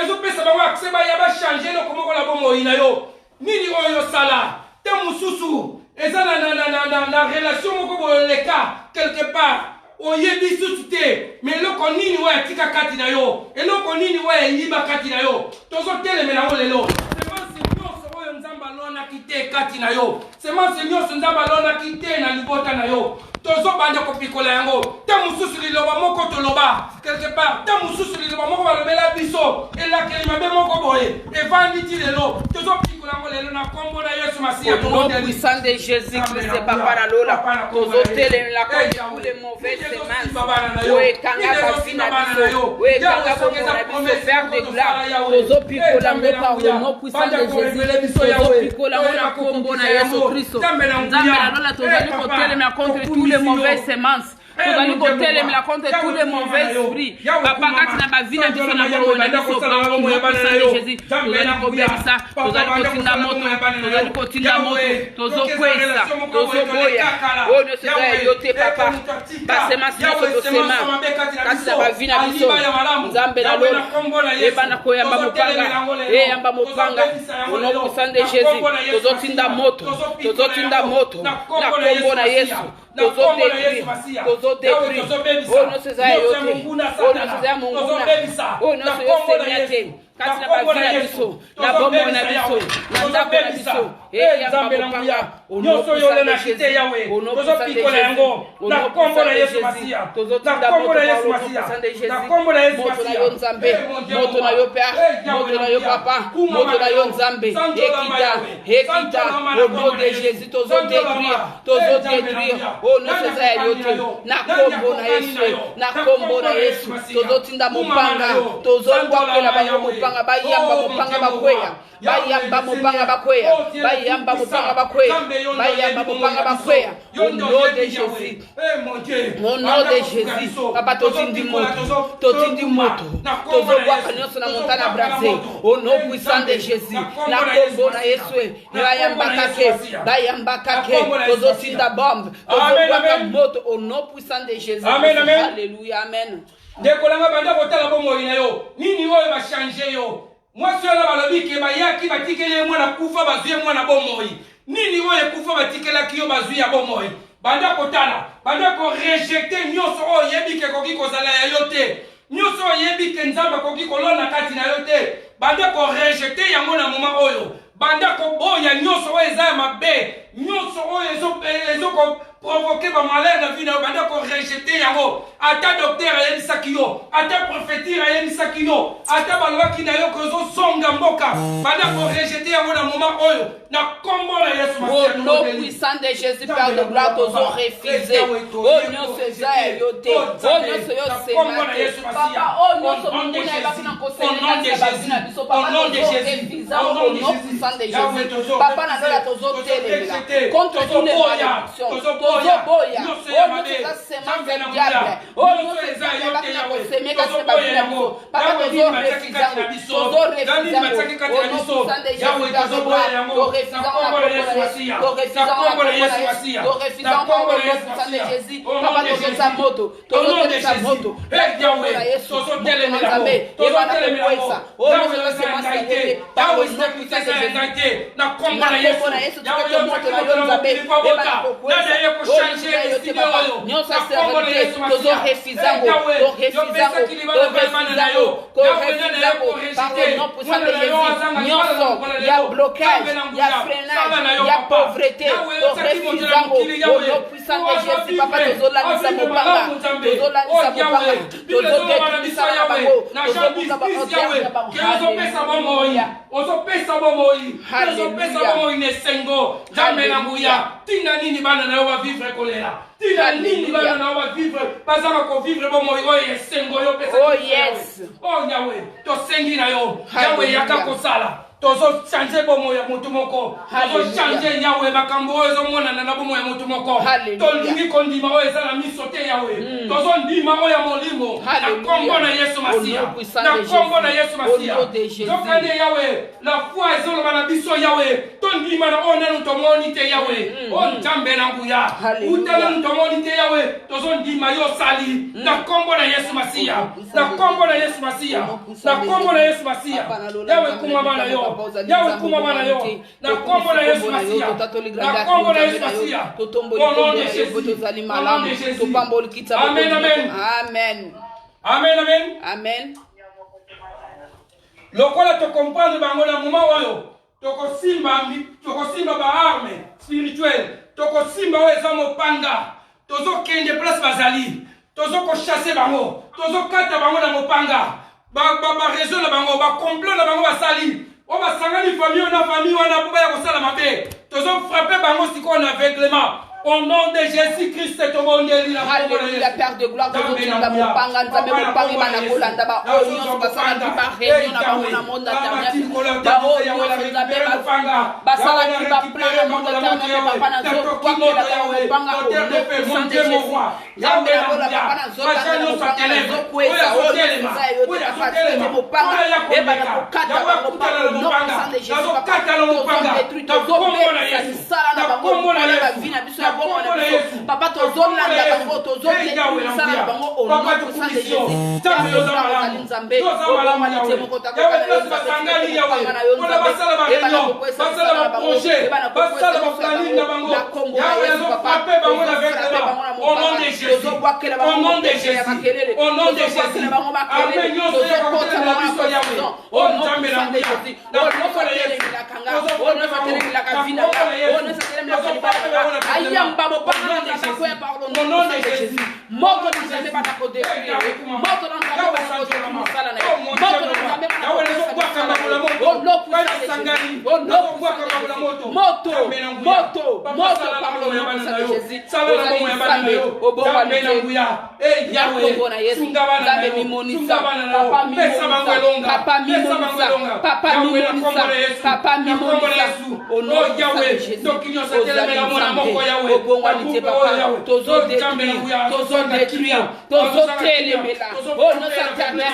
Speaker 1: ezopesa bango akse baya bachange eloko moko na bomoi na yo nini oyo osala te mosusu eza na relation moko boyoleka quelque part oyebi susu te mais eloko nini oyo atika kati na yo eloko nini oyo eyiba kati na yo tozotelemela yango lelo semence nyonso oyo Nzambe alonaki te kati na yo semence nyonso Nzambe alonaki te na libota na yo tozobanda kopikola yango te mosusu liloba moko toloba quelque part te mosusu liloba moko balobela biso elakeli mabe moko boye evandi ti lelo tozopikola yango lelo na kombo na Yesu Masiya
Speaker 3: au nom puissant de Jésus Christ papa na lola tozotelemela contre tous les mauvaises semences oekanga bavina biso oekanga bombo na biso Père de gloire tozopikola yango par le nom puissant de Jésus tozopikola yango na kombo na Yesu Kristo Nzambe na lola tozali kotelemela contre tous les mauvaises semences tozali kotelemela contre tous les mauvais esprits papa kati na bavina biso na bombo na biso par le nom puissant de Jésus tozali kobebisa tozali kotinda moto tozokwesa tozoboya oyo nyonso eza yo te papa basemence nyonso tosema kati na bavina biso Nzambe na lola ebana koyamba mopanga au nom puissant de Jésus tozotinda moto na kombo na Yesu tozodétruire oyo nyonso eza yo te oyo nyonso eza monguna oyo nyonso yosemia te kati na bavina biso na bombo na biso na ndako na biso eyamba mopanga
Speaker 1: nyonso oyo olonaki te yawe tozopikola yango na kombo na Yesu Masiya na kombo na Yesu Masiya na kombo na Yesu Masiya
Speaker 3: moto na yo Nzambe moto na yo Père moto na yo Papa moto na yo Nzambe ekita au nom de Jésus tozodétruire oyo nyonso eza yo te na kombo na Yesu na kombo na Yesu tozotinda mopanga tozobwakela bango mopanga bayamba mopanga bakweya bayamba mopanga bakweya bayamba mopanga bakweya bayamba mopanga bakweya au nom de Jésus au nom de Jésus papa totindi moto tozobwaka nyonso na montana brase au nom puissant de Jésus na kombo na Yesu bayambakake tozotinda bombe tozobwaka moto au nom puissant de Jésus. Alléluia amen.
Speaker 1: ndekolanga banda kotala bomoi na yo nini oyo bachange yo mwasi oyo balobi ke bayaki batikeli ye mwana kufa bazwi ye mwana bomoi nini oyo ekufa batikelaki yo bazwi ya bomoi banda kotala banda korejecte nyonso oyo oyebi ke ekoki kozala ya yo te nyonso oyo oyebi ke Nzambe akoki kolona kati na yo te banda korejecte yango na moma oyo banda koboya nyonso oyo eza ya mabe nyonso oyo provoquer ba malheur na vie na banda ko rejeter yango ata docteur ayebisaki yo ata prophétire ayebisaki yo ata balwaki na yo kozo songa mboka banda ko rejeter yango na moment oyo na kombo na Yesu
Speaker 3: Au nom puissant de Jésus, Père de gloire, tous ont refusé. Oh non, c'est ça, yoté. Oh non, c'est yo, papa, oh non, c'est mon au nom de Jésus. Au nom puissant de Jésus. Papa, n'a pas la tozo télé. Contre tous les malédictions. Tozo boya. Oh non, c'est ça, c'est mon diable. Oh non, c'est ça, yo, c'est méga, c'est pas bien. Papa, tozo refusé. Tozo refusé. Au nom puissant de Jésus, Père de gloire. Il y a freinage, il y a pauvreté, au nom puissant de Jésus, papa, tozolanisa mopanga, tozolanisa mopanga, tozodetunisa bango, tozobika bango, haleluya,
Speaker 1: ozopesa bomoi nesengo, jambe na nguya, tina nini bana na yo ba vivre kolera, tina nini bana na yo ba vivre, bazaka ko vivre bomoi oyo esengo yo pesa.
Speaker 3: Oh yes,
Speaker 1: oh Yahweh, tosengi na yo, Yahweh yaka kosala. Tozo changer bomo ya mutu moko. Tozo changer Yahweh makambo oyo monana na bomo ya mutu moko. Tolingi kondima oyo ezala misote Yahweh. Tozo ndima oyo ya molimo. Na kombo na Yesu Masia. Na kombo na Yesu Masia. Tokande Yahweh, la foi ezoloba na biso Yahweh. Tondima na ona ntomoni te Yahweh. O Nzambe na nguya. Utala ntomoni te Yahweh. Tozo ndima yo sali. Na kombo na Yesu Masia. Na kombo na Yesu Masia. Na kombo na Yesu Masia. Yahweh kumama na yo. Yahweh kumama yo na kombo na Yesu Masia na kombo na Yesu Masia au nom de Jésus amen amen
Speaker 3: amen
Speaker 1: amen amen
Speaker 3: amen.
Speaker 1: Lokola to comprendre bango na moment oyo tokosimba ba arme spirituelle tokosimba oyo eza mopanga tozokende place bazali tozoko chasser bango tozokata bango na mopanga ba raison na bango ba complot na bango basali on va s'engager famille, on a famille, on a pouvoir à la mabé. Tous ont frappé par moi si qu'on a aveuglement. Au nom de Jésus-Christ, c'est au monde de la
Speaker 3: Alléluia, Père de gloire, que tu as mon panga, nous avons mon panga, Manakola, d'abord, oh, nous sommes passés à la réunion, dans le monde intérieur. D'abord, nous avons panga, Bassala qui va plein le monde intérieur, papa, dans le quoi que la panga, au nom puissant de Jésus. Jamais la papa, dans le panga, dans le quoi, oh, nous mon panga, et ben, au nom puissant de Jésus, papa, nous avons détruit, nous avons détruit, ça, là, dans la vie, papa tozolanda bango tozolanda bango au nom puissant de Jésus. Nzambe obamalite moko takokana yo basangani yawe ona basala ba réunion basala ba projet basala ba planning na bango yawe papa bango na vekela au nom de Jésus au nom de Jésus au nom de Jésus amen nyonso ya kokota na biso yawe au nom de Jésus na kombo na Yesu au nom de Jésus ayamba mopanga na takoya parlo no nom de Jésus moko nzambe bana ko détruire moko nzambe bana ko détruire mosala na moko nzambe bana ko détruire moto parlo no puissant de Jésus au bon Yesu nzambe mimonisa papa mimonisa au nom de Jésus au bon qualité papa tozo détruire tozo télémela au nom éternel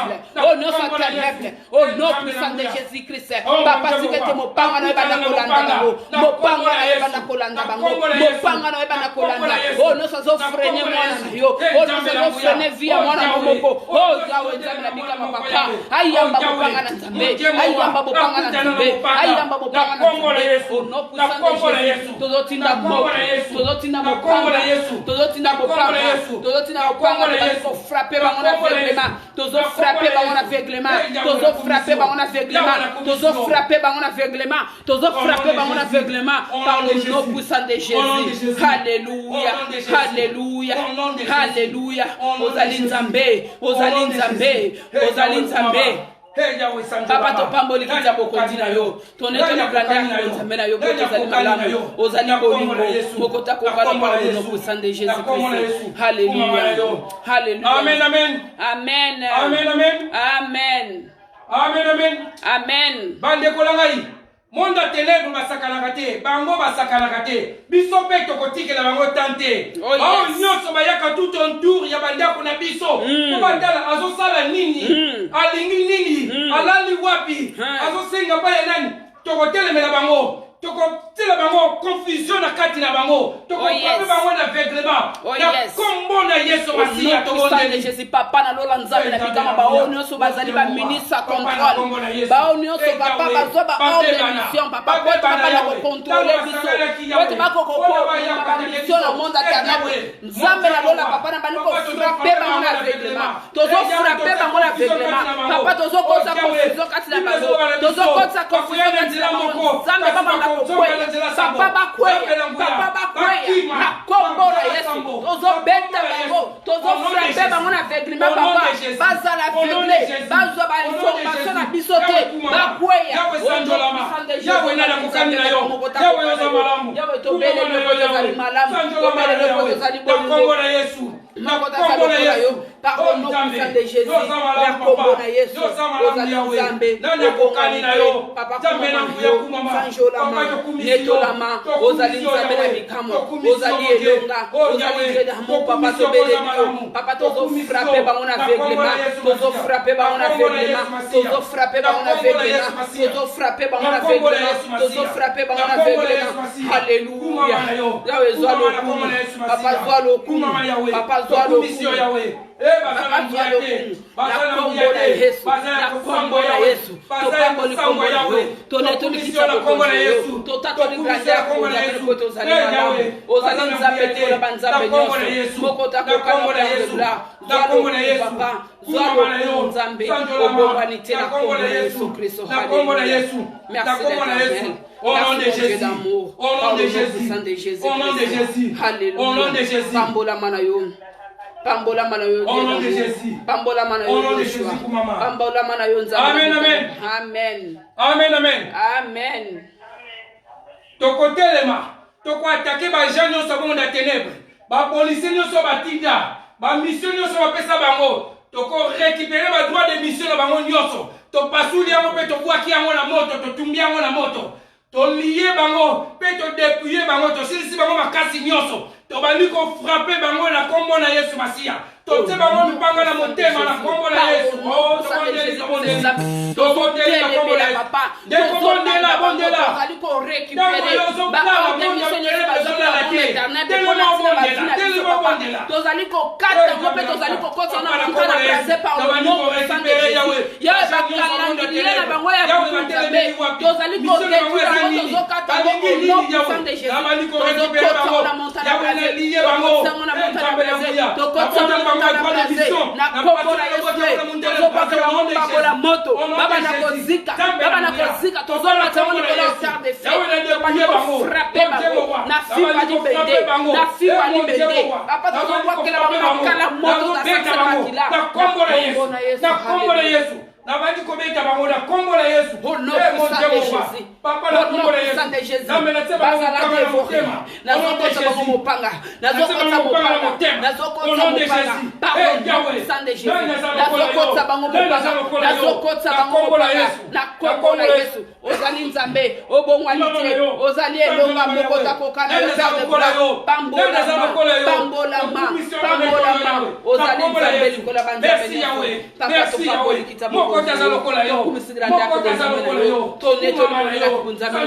Speaker 3: au nom puissant de Jésus Christ papa sikete mopanga na bana kolanda bango mopanga na bana kolanda bango mopanga na bana kolanda au nom sazo freiner mwana na yo au nom sazo freiner via mwana moko oh yawe nzambe na bika papa ayamba mopanga na nzambe ayamba mopanga na nzambe ayamba mopanga na nzambe au nom puissant de Jésus tozo tinda moko tozotina mopanga tozotina mopanga tozotina mopanga tozo frapper bango na aveuglement tozo frapper bango na aveuglement tozo frapper bango na aveuglement tozo Tozo frappé par mon aveuglement. Tozo frappé par mon aveuglement. Par le nom puissant de Jésus. Alléluia. Alléluia. Alléluia. Ozali Nzambe. Ozali Nzambe. Ozali Nzambe. Papa to pamboli kita bokondi na yo. Toneto na grandeur na Nzambe na yo. Ozali malamu. Ozali bolingo. Mokota kokala par le nom puissant de Jésus-Christ. Alléluia. Alléluia.
Speaker 1: Amen, amen.
Speaker 3: Amen.
Speaker 1: Amen, amen.
Speaker 3: Amen.
Speaker 1: Amen, amen.
Speaker 3: Amen.
Speaker 1: Bande kolangai. Monde à ténèbres basakanaka te, bango basakanaka te. Biso pe tokotikela bango tante.
Speaker 3: Oh,
Speaker 1: Bao
Speaker 3: yes.
Speaker 1: nyonso bayaka tout un tour ya bandako na biso. Po bandala azosala nini? Alingi nini? Alali wapi? Azosenga pa ya nani? Tokotelemela bango. Tokotela bango confusion na kati na bango. Tokopape bango na aveuglement. Na kombo na Yesu Masiya
Speaker 3: tokondele. Jésus papa na lola Nzambe na bikama bao nyonso bazali ba ministre contrôle. Bao nyonso papa bazo ba ordre de mission papa ko papa na ko contrôler biso. Ko ba ko ba mission na monde éternel. Nzambe na lola papa na bani ko frapper bango na aveuglement. Tozo frapper bango na aveuglement. Papa tozo koza confusion kati na bango. Tozo koza confusion kati na bango. Nzambe papa Papa bakweya, papa bakweya, na kombo na Yesu. Tozo beta bango, tozo frappe bango na aveuglement papa. Baza la aveugle, bazo ba information na bisote. Bakweya,
Speaker 1: Yawe na kokani na yo. Yawe yoza malamu.
Speaker 3: Yawe to bele le ko zali malamu. To bele le ko zali
Speaker 1: kombo na Yesu. Na kombo na Yesu.
Speaker 3: Par le nom puissant de Jésus, la kombo na Yesu. Ozali Nzambe, okokani na yo. Papa kombo na yo. Sanjolama, netolama, ozali Nzambe na bikamo. Ozali elonga, ozali edamo. Papa to bele yo. Papa tozo frappe bango na aveuglement. Tozo frappe bango na aveuglement. Tozo frappe bango na aveuglement. Tozo frappe bango na aveuglement. Tozo frappe bango na aveuglement. Alléluia. Yawe zwa lokumu. Papa zwa lokumu. Papa zwa lokumu. Papa zwa lokumu. Na kombo na Yesu. Na kombo na Yesu. Topambo ni kombo na yo. Toneto ni kita kombo na Yesu. Totato ni grandeur kombo na Yesu. Ozali malamu. Ozali Nzambe tola banzambe nyonso. Mokota kokana na Yesu. Zwa lokumu papa. Zwa lokumu Nzambe. Obongwani te na kombo na Yesu Kristo. Alléluia. Merci d'être
Speaker 1: au nom de Jésus,
Speaker 3: au nom de Jésus,
Speaker 1: au nom de Jésus,
Speaker 3: Alléluia.
Speaker 1: Au nom de Jésus,
Speaker 3: Pambola manayo. Pambola manayo.
Speaker 1: Au nom de Jésus.
Speaker 3: Pambola manayo.
Speaker 1: Au nom de Jésus,
Speaker 3: Pambola manayo.
Speaker 1: Amen, amen.
Speaker 3: Amen.
Speaker 1: Amen, amen.
Speaker 3: Amen.
Speaker 1: Tokotelema, toko attaquer ba gens nyonso bongo na ténèbres. Ba policiers nyonso batinda, ba mission nyonso bapesa bango. Toko récupérer ba droit de mission na bango nyonso. To pasuli yango pe to bwaki yango na moto, to tumbi yango na moto. To lié bango, pe to dépouiller bango, to silisi bango makasi nyonso. To bali ko frapper bango na kombo na Yesu Masiya. To te bango mipanga na motema na kombo na Yesu. Oh, to bondeli to bondeli. To bondeli na kombo na Yesu. De bondela bondela.
Speaker 3: Tozali ko récupérer ba organisation ba zona la éternel de la tozali ko kata ko pe tozali ko kota na mutana placé par le nom puissant de Jésus. Ya ba kalangilia na bango ya kutambe. Tozali ko détruire bango tozokata bango au nom puissant de Jésus. Tozokota na montana placé. Tozokota na montana placé. Tozokota na montana placé. Na kombo na Yesu. Tozokota bango la moto. Baba na kozika. Baba na kozika. Tozokota bango na terre de feu. Frappé bango. Na fiba di bende. Na fiba di bende. Papa tozokwa kela bango na kala moto za sasa makila.
Speaker 1: Na kombo na Yesu. Na kombo na Yesu. Na bandi kobeta bango na kombo na Yesu.
Speaker 3: Au nom puissant de Jésus.
Speaker 1: Papa na kombo na Yesu.
Speaker 3: Na menetse bango na motema. Na zokota bango mopanga. Na zokota mopanga. Na zokota mopanga. Par le nom puissant de Jésus. Na zokota bango mopanga. Na zokota bango mopanga. Na kombo na Yesu. Ozali Nzambe. Obongwanite. Ozali elonga mokota kokana de gloire. Pambola ma. Pambola ma. Ozali Nzambe likola banzambe. Papa to pamboli kitabo.
Speaker 1: Mokota lokola yo. Mokota lokola yo.
Speaker 3: Toneto mwana kunzambe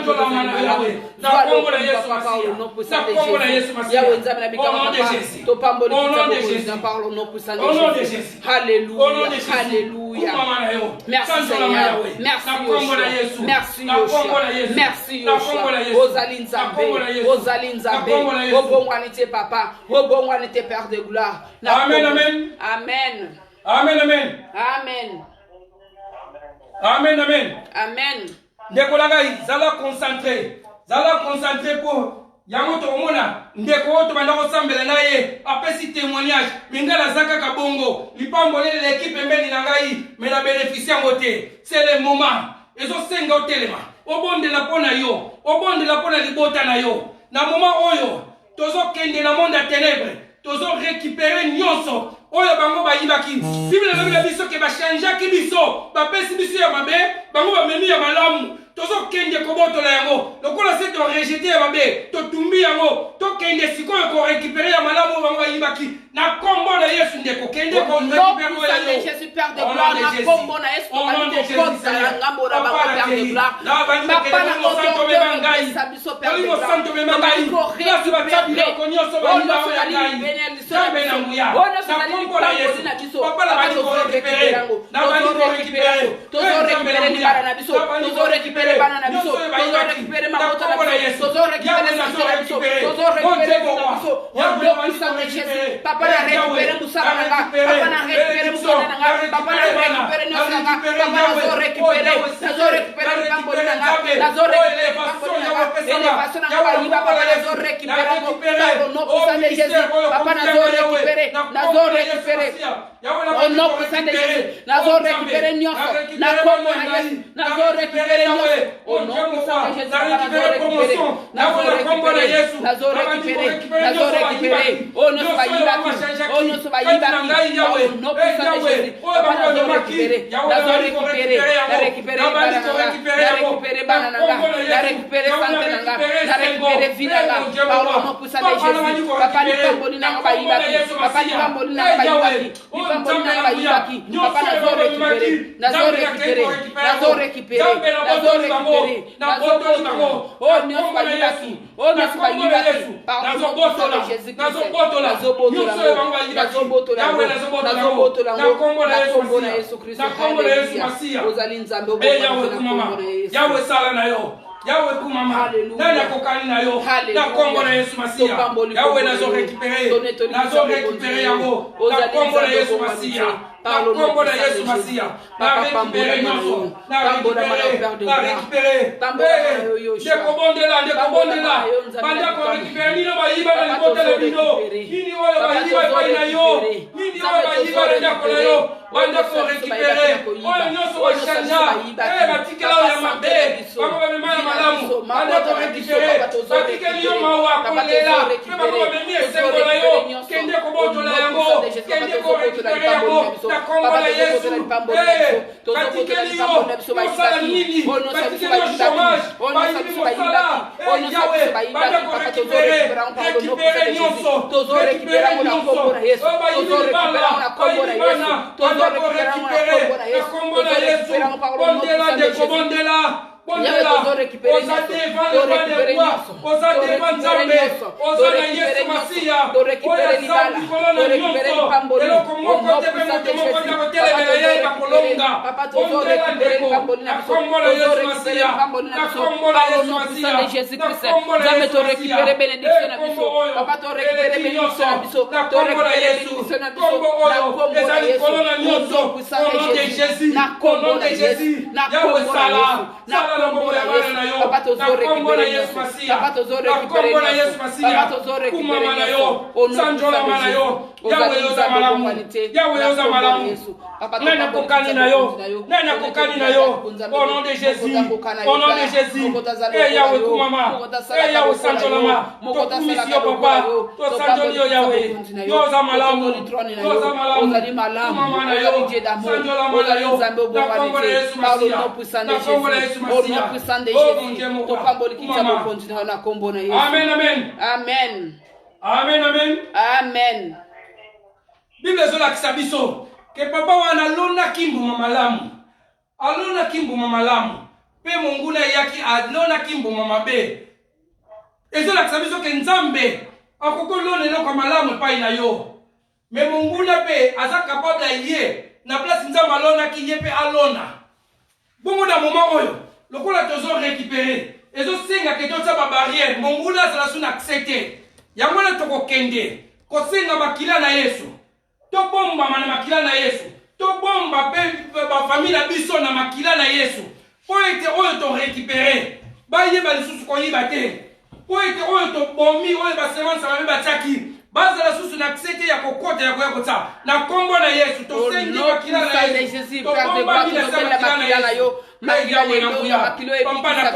Speaker 3: na kombo la Yesu Masiya. Na kombo la Yesu Masiya. Yawe Nzambe na bikama papa. To pamboli kitabo parle nom puissant de Jésus. Alléluia. Alléluia. Merci Seigneur. Merci Yoshua. Merci Yoshua. Merci Yoshua. Ozali Nzambe. Ozali Nzambe. Obongwanite papa. Obongwanite Père de gloire.
Speaker 1: Amen, amen.
Speaker 3: Amen.
Speaker 1: Amen, amen.
Speaker 3: Amen.
Speaker 1: Amen, amen.
Speaker 3: Amen.
Speaker 1: ndeko na ngai zala concentré pour yango tokomona ndeko oyo tobanda kosambela na ye apesi témoignage minga nazaka kaka bongo lipambolele leki pembeni na ngai me na bénéficie yango te. C'est le moment ezosenga otelema obondela mpo na yo, obondela mpo na libota na yo. Na moment oyo tozokende na monde ya ténèbre, tozorécupere nyonso oyo bango bayibaki. Bible na biso ke bachangeaki biso bapesi biso ya mabe, bango bamemi ya malamu. Tozokende kobotola yango lokola se torejete ya mabe totumbi yango tokende sikoyo korécupere ya malamu bango bayibaki. Na kombo na Yesu ndeko kende korécupere
Speaker 3: ya Jésus Père de gloire na kombo na Yesu kokoza ya ngambo na bango Père de gloire papa na koto ngai sabiso Père de gloire santo bema ngai kasi batsabi ko nyonso ba ina ya ngai sabe na muya na kombo na Yesu papa la bani korécupere na bani korécupere tozorécupere libara na biso tozorécupere bana na biso tozorécupere mamoto na biso tozorécupere santo na biso tozorécupere biso ya puissant de Jésus papa na récupérer musaka nanga papa na récupérer musaka nanga papa na récupérer nyosaka papa na récupérer kamboli nanga nazo récupérer kamboli nanga élévation nanga bayiba papa nazo récupérer au nom puissant de Jésus papa nazo récupérer au nom puissant de Jésus nazo récupérer nyonso na kombo na Yesu nazo récupérer nyonso au nom puissant de Jésus nazo récupérer oh non bayiba oh non so bayiba no puissant de Jésus papa nazo récupérer bana nanga na récupérer santé nanga na récupérer vie nanga par le nom puissant de Jésus papa ni pamboli nanga bayiba papa ni pamboli nanga bayiba papa nazo récupérer oh non so bayiba par le nom puissant de Jésus
Speaker 1: Yawe sala na yo Yawe kumama nani akokani na yo na kombo na Yesu Masia Yawe nazo récupérer yango na kombo na Yesu Masia na kombo na Yesu Masia na récupérer nyonso na récupérer ndekobondela banda ko récupérer nino bayiba na libotela bino nini oyo bayiba kwa na yo nini oyo bayiba na ndako na yo banda ko récupérer oyo nyonso washanja batikela ya mabe bako bamemana malamu banda ko récupérer batikela yo mawa kolela bako bamemi esengo na yo kende kobotola yango kende ko récupérer yango na kombo na Yesu batikeli yo osala nini batikeli yo chômage bayibi mosala Yawe banda ko récupérer nyonso récupérer nyonso bayibi bala bayibana banda ko récupérer na kombo na Yesu bondela ndeko bondela papa tozo récupérer papa tozo récupérer au nom de Yawe yoza malamu nana kokani na yo au nom de Jésus Yawe kumama Yawe sanjolama tokumisio papa to sanjolio Yawe yoza malamu kumama na yo sanjolama na yo na kombo na Yesu Masia na kombo na Yesu Masia
Speaker 3: puissant de Jésus topamboli kitabo continue na kombo na Yesu
Speaker 1: amen
Speaker 3: amen
Speaker 1: Bible zolakisa biso ke papa wana alona kimbuma malamu pe monguna yaki alona kimbuma mabe ezolakisa biso ke Nzambe akokolona eloko malamu epai na yo me monguna pe aza capable ye na place Nzambe alonaki ye pe alona bongo na moment oyo lokola tozo récupérer ezosenga ke toza ba barrière mongula azala suna accepter yango na tokokende kosenga makila na Yesu tobomba na makila na Yesu tobomba pe ba famille na biso na makila na Yesu po ete oyo torécupéré bayeba lisusu koyiba te po ete oyo tobomi oyo basemence mabe batiaki bazala susu na kisete ya kokota ya koya kota na kombo na Yesu tosengi makila na Yesu tobombami na sa makila na Yesu makilo makilo etambolaka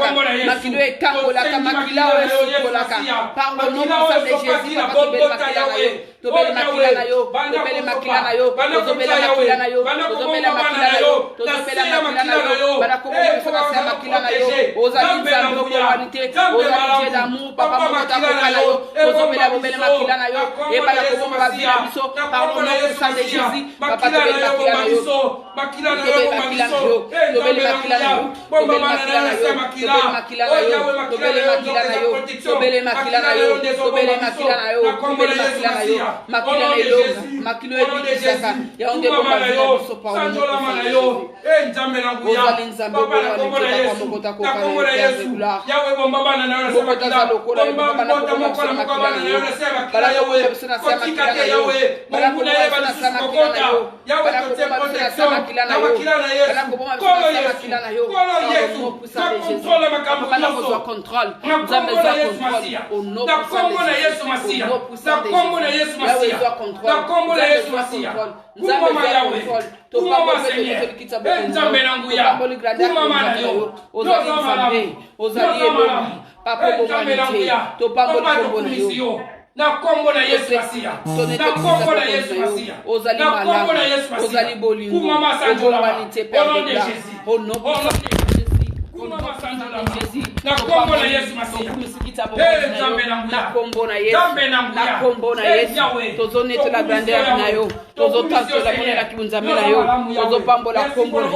Speaker 1: makila oyo esukolaka pango nomosa de Jésus bakobele makila na yo tobele makila na yo tobele makila na yo tobele makila na yo tobele makila na yo tobele makila na yo banakobosa makila na yo ozali nzambe okowanite ozali Dieu d'amour papa mokota koka na yo tobele bobele makila na yo ebala kobomba babila biso pardon nomosa de Jésus papa tobele makila na yo tobele makila na yo tobele makila na yo tobele makila na yo tobele makila na yo tobele makila na yo tobele makila na yo tobele makila na yo tobele makila na yo makila na yo makilo ebikisaka yaonde bomba biso pardon na yo nzambe na nguya
Speaker 3: ozali nzambe okowanite papa mokota koka na yo Père de gloire
Speaker 1: yawe bomba bana na yo
Speaker 3: bokotaza lokola yo bomba na kokola makila na yo bala yawe biso na sa makila na yo bala kokola biso na sa makila na yo bala kokola biso na sa makila na yo bala kokola biso na sa makila na yo au nom puissant de Jésus bala kozwa contrôle nzambe za contrôle au nom puissant de Jésus au nom puissant de Jésus yawe zwa contrôle nzambe zwa contrôle nzambe zwa contrôle topamba pete likita bokobamboli grande akobanda yo ozali nzambe ozali elongi papa bomanite topamboli kombo na yo
Speaker 1: na kombo na Yesu Masia na kombo na Yesu Masia
Speaker 3: ozali malamu ozali bolingo obomanite Père de gloire au nom puissant de Jésus
Speaker 1: na kombo na Yesu Masia
Speaker 3: na kombo na Yesu na kombo na Yesu tozonetola grandeur na yo tozotantola monela kibunzambe na yo tozopambola kombo na yo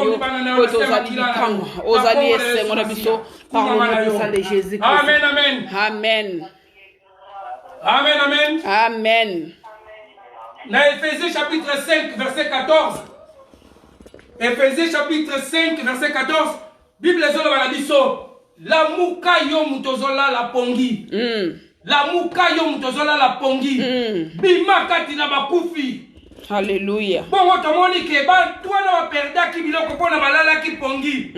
Speaker 3: po tozali likamwa ozali esengo na biso par le nom puissant de Jésus Christ.
Speaker 1: Amen, amen.
Speaker 3: Amen.
Speaker 1: Amen, amen.
Speaker 3: Amen.
Speaker 1: Dans Éphésiens chapitre 5 verset 14. Éphésiens chapitre 5 verset 14. Bible ezola na biso la muka yo mutozola la pongi. La muka yo mutozola la pongi. Bima kati na bakufi.
Speaker 3: Alléluia.
Speaker 1: Bongo tomoni ke ba twana ba perdaki biloko pona balala ki pongi.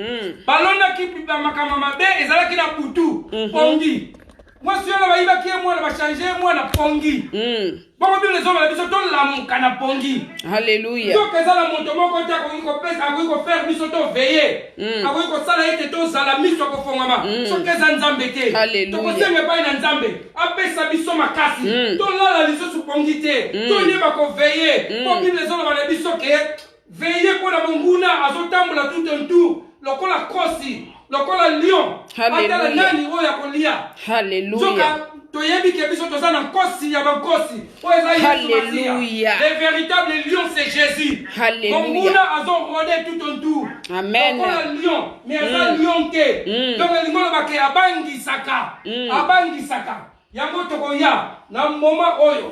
Speaker 1: Balonda ki pipa makama mabe ezala ki na butu pongi. Moi si on va y moi on va changer moi na pongi. Bongo Bible ezola na biso to la muka na pongi.
Speaker 3: Alléluia.
Speaker 1: Donc ezala moto moko ta ko pesa ko faire biso to veiller. Ko sala ete to sala miso ko fongama. So keza nzambe te. To ko senga pa na nzambe. Apesa biso makasi. To lala liso su pongi te. To nyeba ko veiller. Pour Bible ezola na biso ke veiller ko na monguna azotambola tout un tour. Lokola kosi, lokola lion. Atala nani oya kolia.
Speaker 3: Alléluia.
Speaker 1: Toyebi ke biso toza na kosi ya bakosi.
Speaker 3: Alléluia.
Speaker 1: Le véritable lion c'est Jésus.
Speaker 3: Alléluia.
Speaker 1: Monguna azo rodé tout un tour.
Speaker 3: Amen.
Speaker 1: Lokola lion, mais aza lion te. Donc lingola bake abangi saka. Abangi saka. Yango tokoya na moment oyo.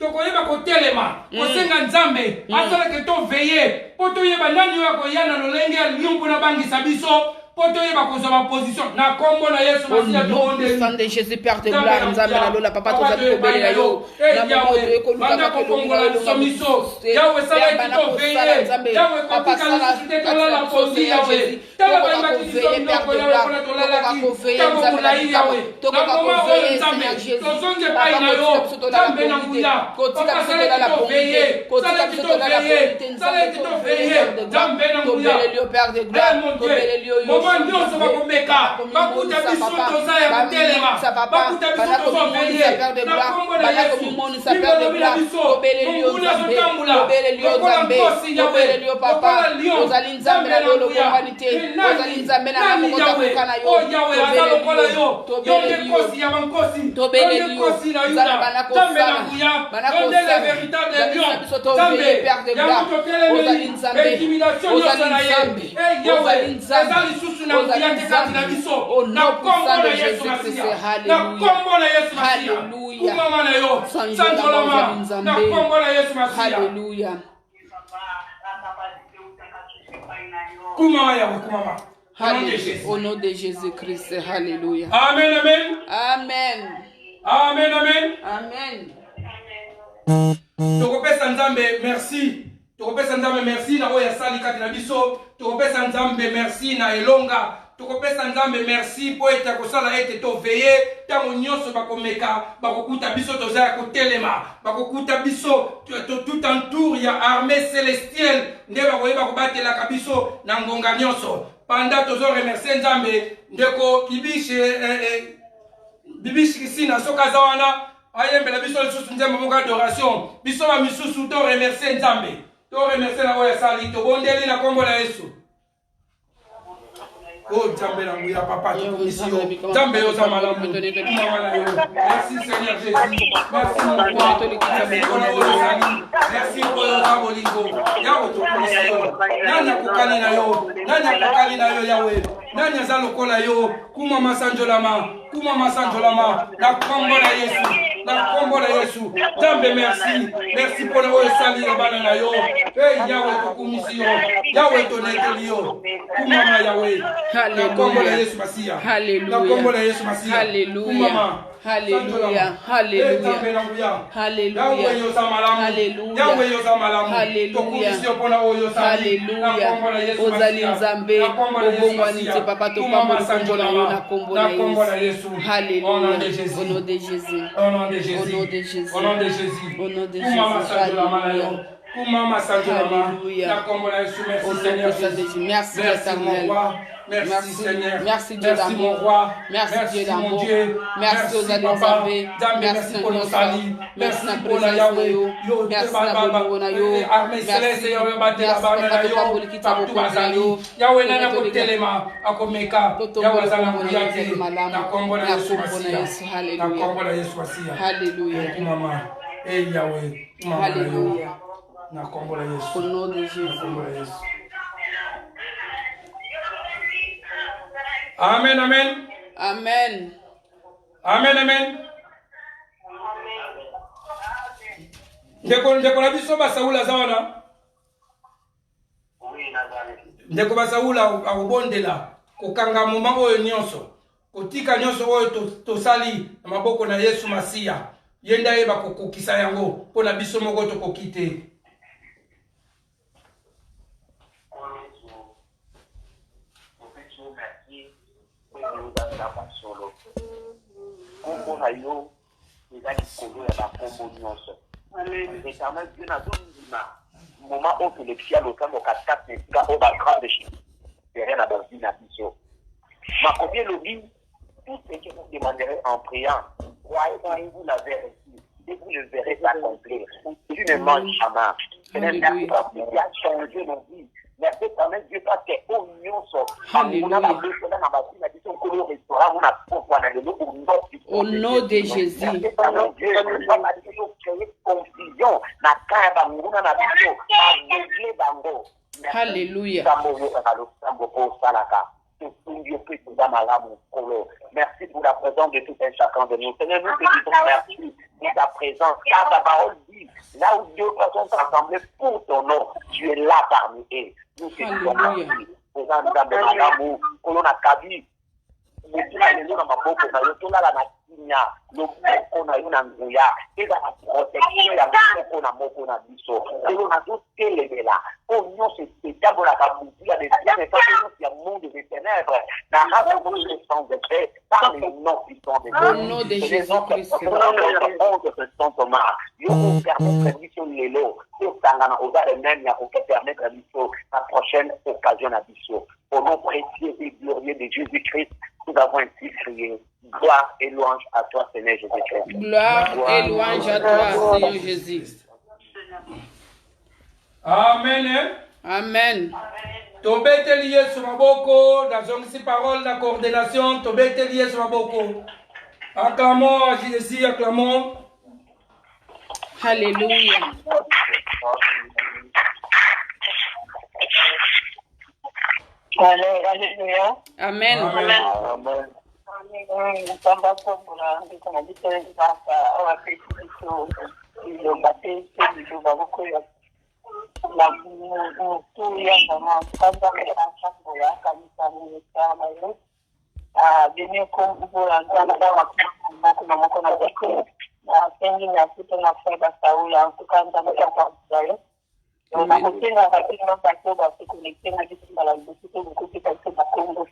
Speaker 1: Tokoyeba kotelema, kosenga nzambe, asala ke to veiller, po toyeba nani oyo akoya na lolenge ya lion mpona bangisa biso, po toyeba kozwa ba position na kombo na Yesu Masia
Speaker 3: tomonde. Au nom de Jésus Père de gloire, nzambe na lola papa tozali kobelela yo. Na moto ekoluka ka kolongola yo miso.
Speaker 1: Yawe sala to veiller, yawe papa sala tola la position yawe. Tala ba veiller Père de gloire, tola ko veiller nzambe na yawe. Tokoka ko veiller Seigneur Jésus. Tozonge pa ina yo, nzambe na nguya.
Speaker 3: Kotika biso tola la pongi, kotika biso tola la pongi, nzambe to veiller, nzambe na nguya. Tobelelio Père de gloire, tobelelio yo.
Speaker 1: Nyonso bakomeka bakuta biso toza ya kotelema bakuta biso toza veiller na kombo na Yesu Père de gloire tobelelio nzambe tobelelio nzambe tobelelio papa ozali nzambe na lolo komanite ozali nzambe na namo kotakuka na yo tobelelio tobelelio nzambe banakosala banakosala biso toveille Père de gloire ozali nzambe ozali nzambe au nom puissant de Jésus-Christ. Alléluia. Alléluia. Alléluia. Au nom de Jésus-Christ. Alléluia. Amen, amen.
Speaker 3: Amen.
Speaker 1: Amen, amen.
Speaker 3: Amen.
Speaker 1: Tokopesa nzambe merci. tokopesa nzambe merci na oyo asali kati na biso tokopesa nzambe merci na elonga tokopesa nzambe merci po ete akosala ete toveye ntango nyonso bakomeka bakokuta biso toza ya kotelema bakokuta biso tout en tour ya armée célestielle nde bakoyeba kobatelaka biso na ngonga nyonso panda tozo remercie nzambe ndeko bibishi kisina soki aza wana ayembela biso lisusu nzembo moko adoration biso bamisusu to remercie nzambe to remercie na oyo asali tobondeli na kombo na Yesu. Oh, Nzambe na nguya papa tukumisi yo. Nzambe yo za malamu. Merci Seigneur Jésus. Merci mon roi. Merci pour yo za bolingo. Yawe tukumisi yo. Nani akokani na yo? Nani akokani na yo Yawe? Nani aza lokola yo? Kuma masanjolama. Kuma masanjolama. Na kombo na Yesu. Na kombo na Yesu. Nzambe merci. Merci pour oyo sali ya bana na yo. Hey Yawe tukumisi yo. Yawe toneteli yo. Kuma ma Yawe.
Speaker 3: Hallelujah. Hallelujah. Hallelujah. Hallelujah. Hallelujah. Hallelujah. Hallelujah. Ozali nzambe obongwani te papa to pamba kombo na yo na kombo na Yesu. Hallelujah. Au nom de Jésus. Au nom de Jésus. Au nom de Jésus. Au nom de Jésus. Hallelujah. Merci Éternel. Merci Seigneur. Merci Dieu d'amour. Merci Dieu d'amour. Merci aux Adonzambé. Merci pour nos salis. Merci pour la Yahweh. Merci na bolingo na yo. Merci Yahweh nana kotelema akomeka. Yahweh zana kuyate. Na kombo na Yesu Masia. Na kombo na Yesu Masia. Hallelujah. Mama. Eh Yahweh. Hallelujah. Na kombo la Yesu. Au nom de Jésus. Amen, amen. Amen. Amen, amen. Ndeko na biso ba Saula zawana. Ndeko ba Saula akobondela kokanga moma oyo nyonso. Kotika nyonso oyo tosali na maboko na Yesu Masia. Yenda yeba kokokisa yango pona biso moko tokokite.
Speaker 4: Kombo na yo eza likolo ya bakombo nyonso. Éternel Dieu nazondima moment oyo tolekisi ya lokambo katikati na esika oyo bagrande chiffre na bavi na biso. Makomi elobi tout ce que vous demanderez en priant, croyez vous la vérité et vous le verrez s'accomplir. Tu ne manges jamais. Merci parce que tu as changé nos vies. Merci éternel Dieu parce que au nyonso
Speaker 3: au nom de Jésus. Alléluia.
Speaker 4: Merci pour la présence de tout un chacun de nous. Seigneur, nous te disons merci pour ta présence. Car ta parole dit, là où Dieu sont rassemblés pour ton nom, tu es là parmi eux. Nous te disons merci. Pour un amour, pour l'on a kabi. Nous te maboko na yo tolala na kinya loboko na yo na nguya eza na protection ya moko na moko na biso lelo na zo telemela o nyonso etabola ka mutu ya destin et pas ya monde des ténèbres na race de sang de paix par les noms qui sont des
Speaker 3: au nom de Jésus-Christ
Speaker 4: de Saint Thomas yo vous permettre mission lelo pour tangana aux arts même ya pour permettre mission la prochaine occasion à biso au nom précieux et glorieux de Jésus-Christ. Nous avons ainsi crié. Gloire et louange à toi, Seigneur Jésus-Christ.
Speaker 3: Gloire et louange à toi, Seigneur Jésus.
Speaker 1: Amen.
Speaker 3: Amen.
Speaker 1: Tobete lié sur maboko, dans une parole de coordination, tobete lié sur maboko. Acclamons à Jésus, acclamons.
Speaker 3: Alléluia.
Speaker 2: Alléluia.
Speaker 3: Amen.
Speaker 4: Amen.
Speaker 2: On a reçu un rapidement passé dans ce connecté, on a dit que dans la beaucoup de Congo,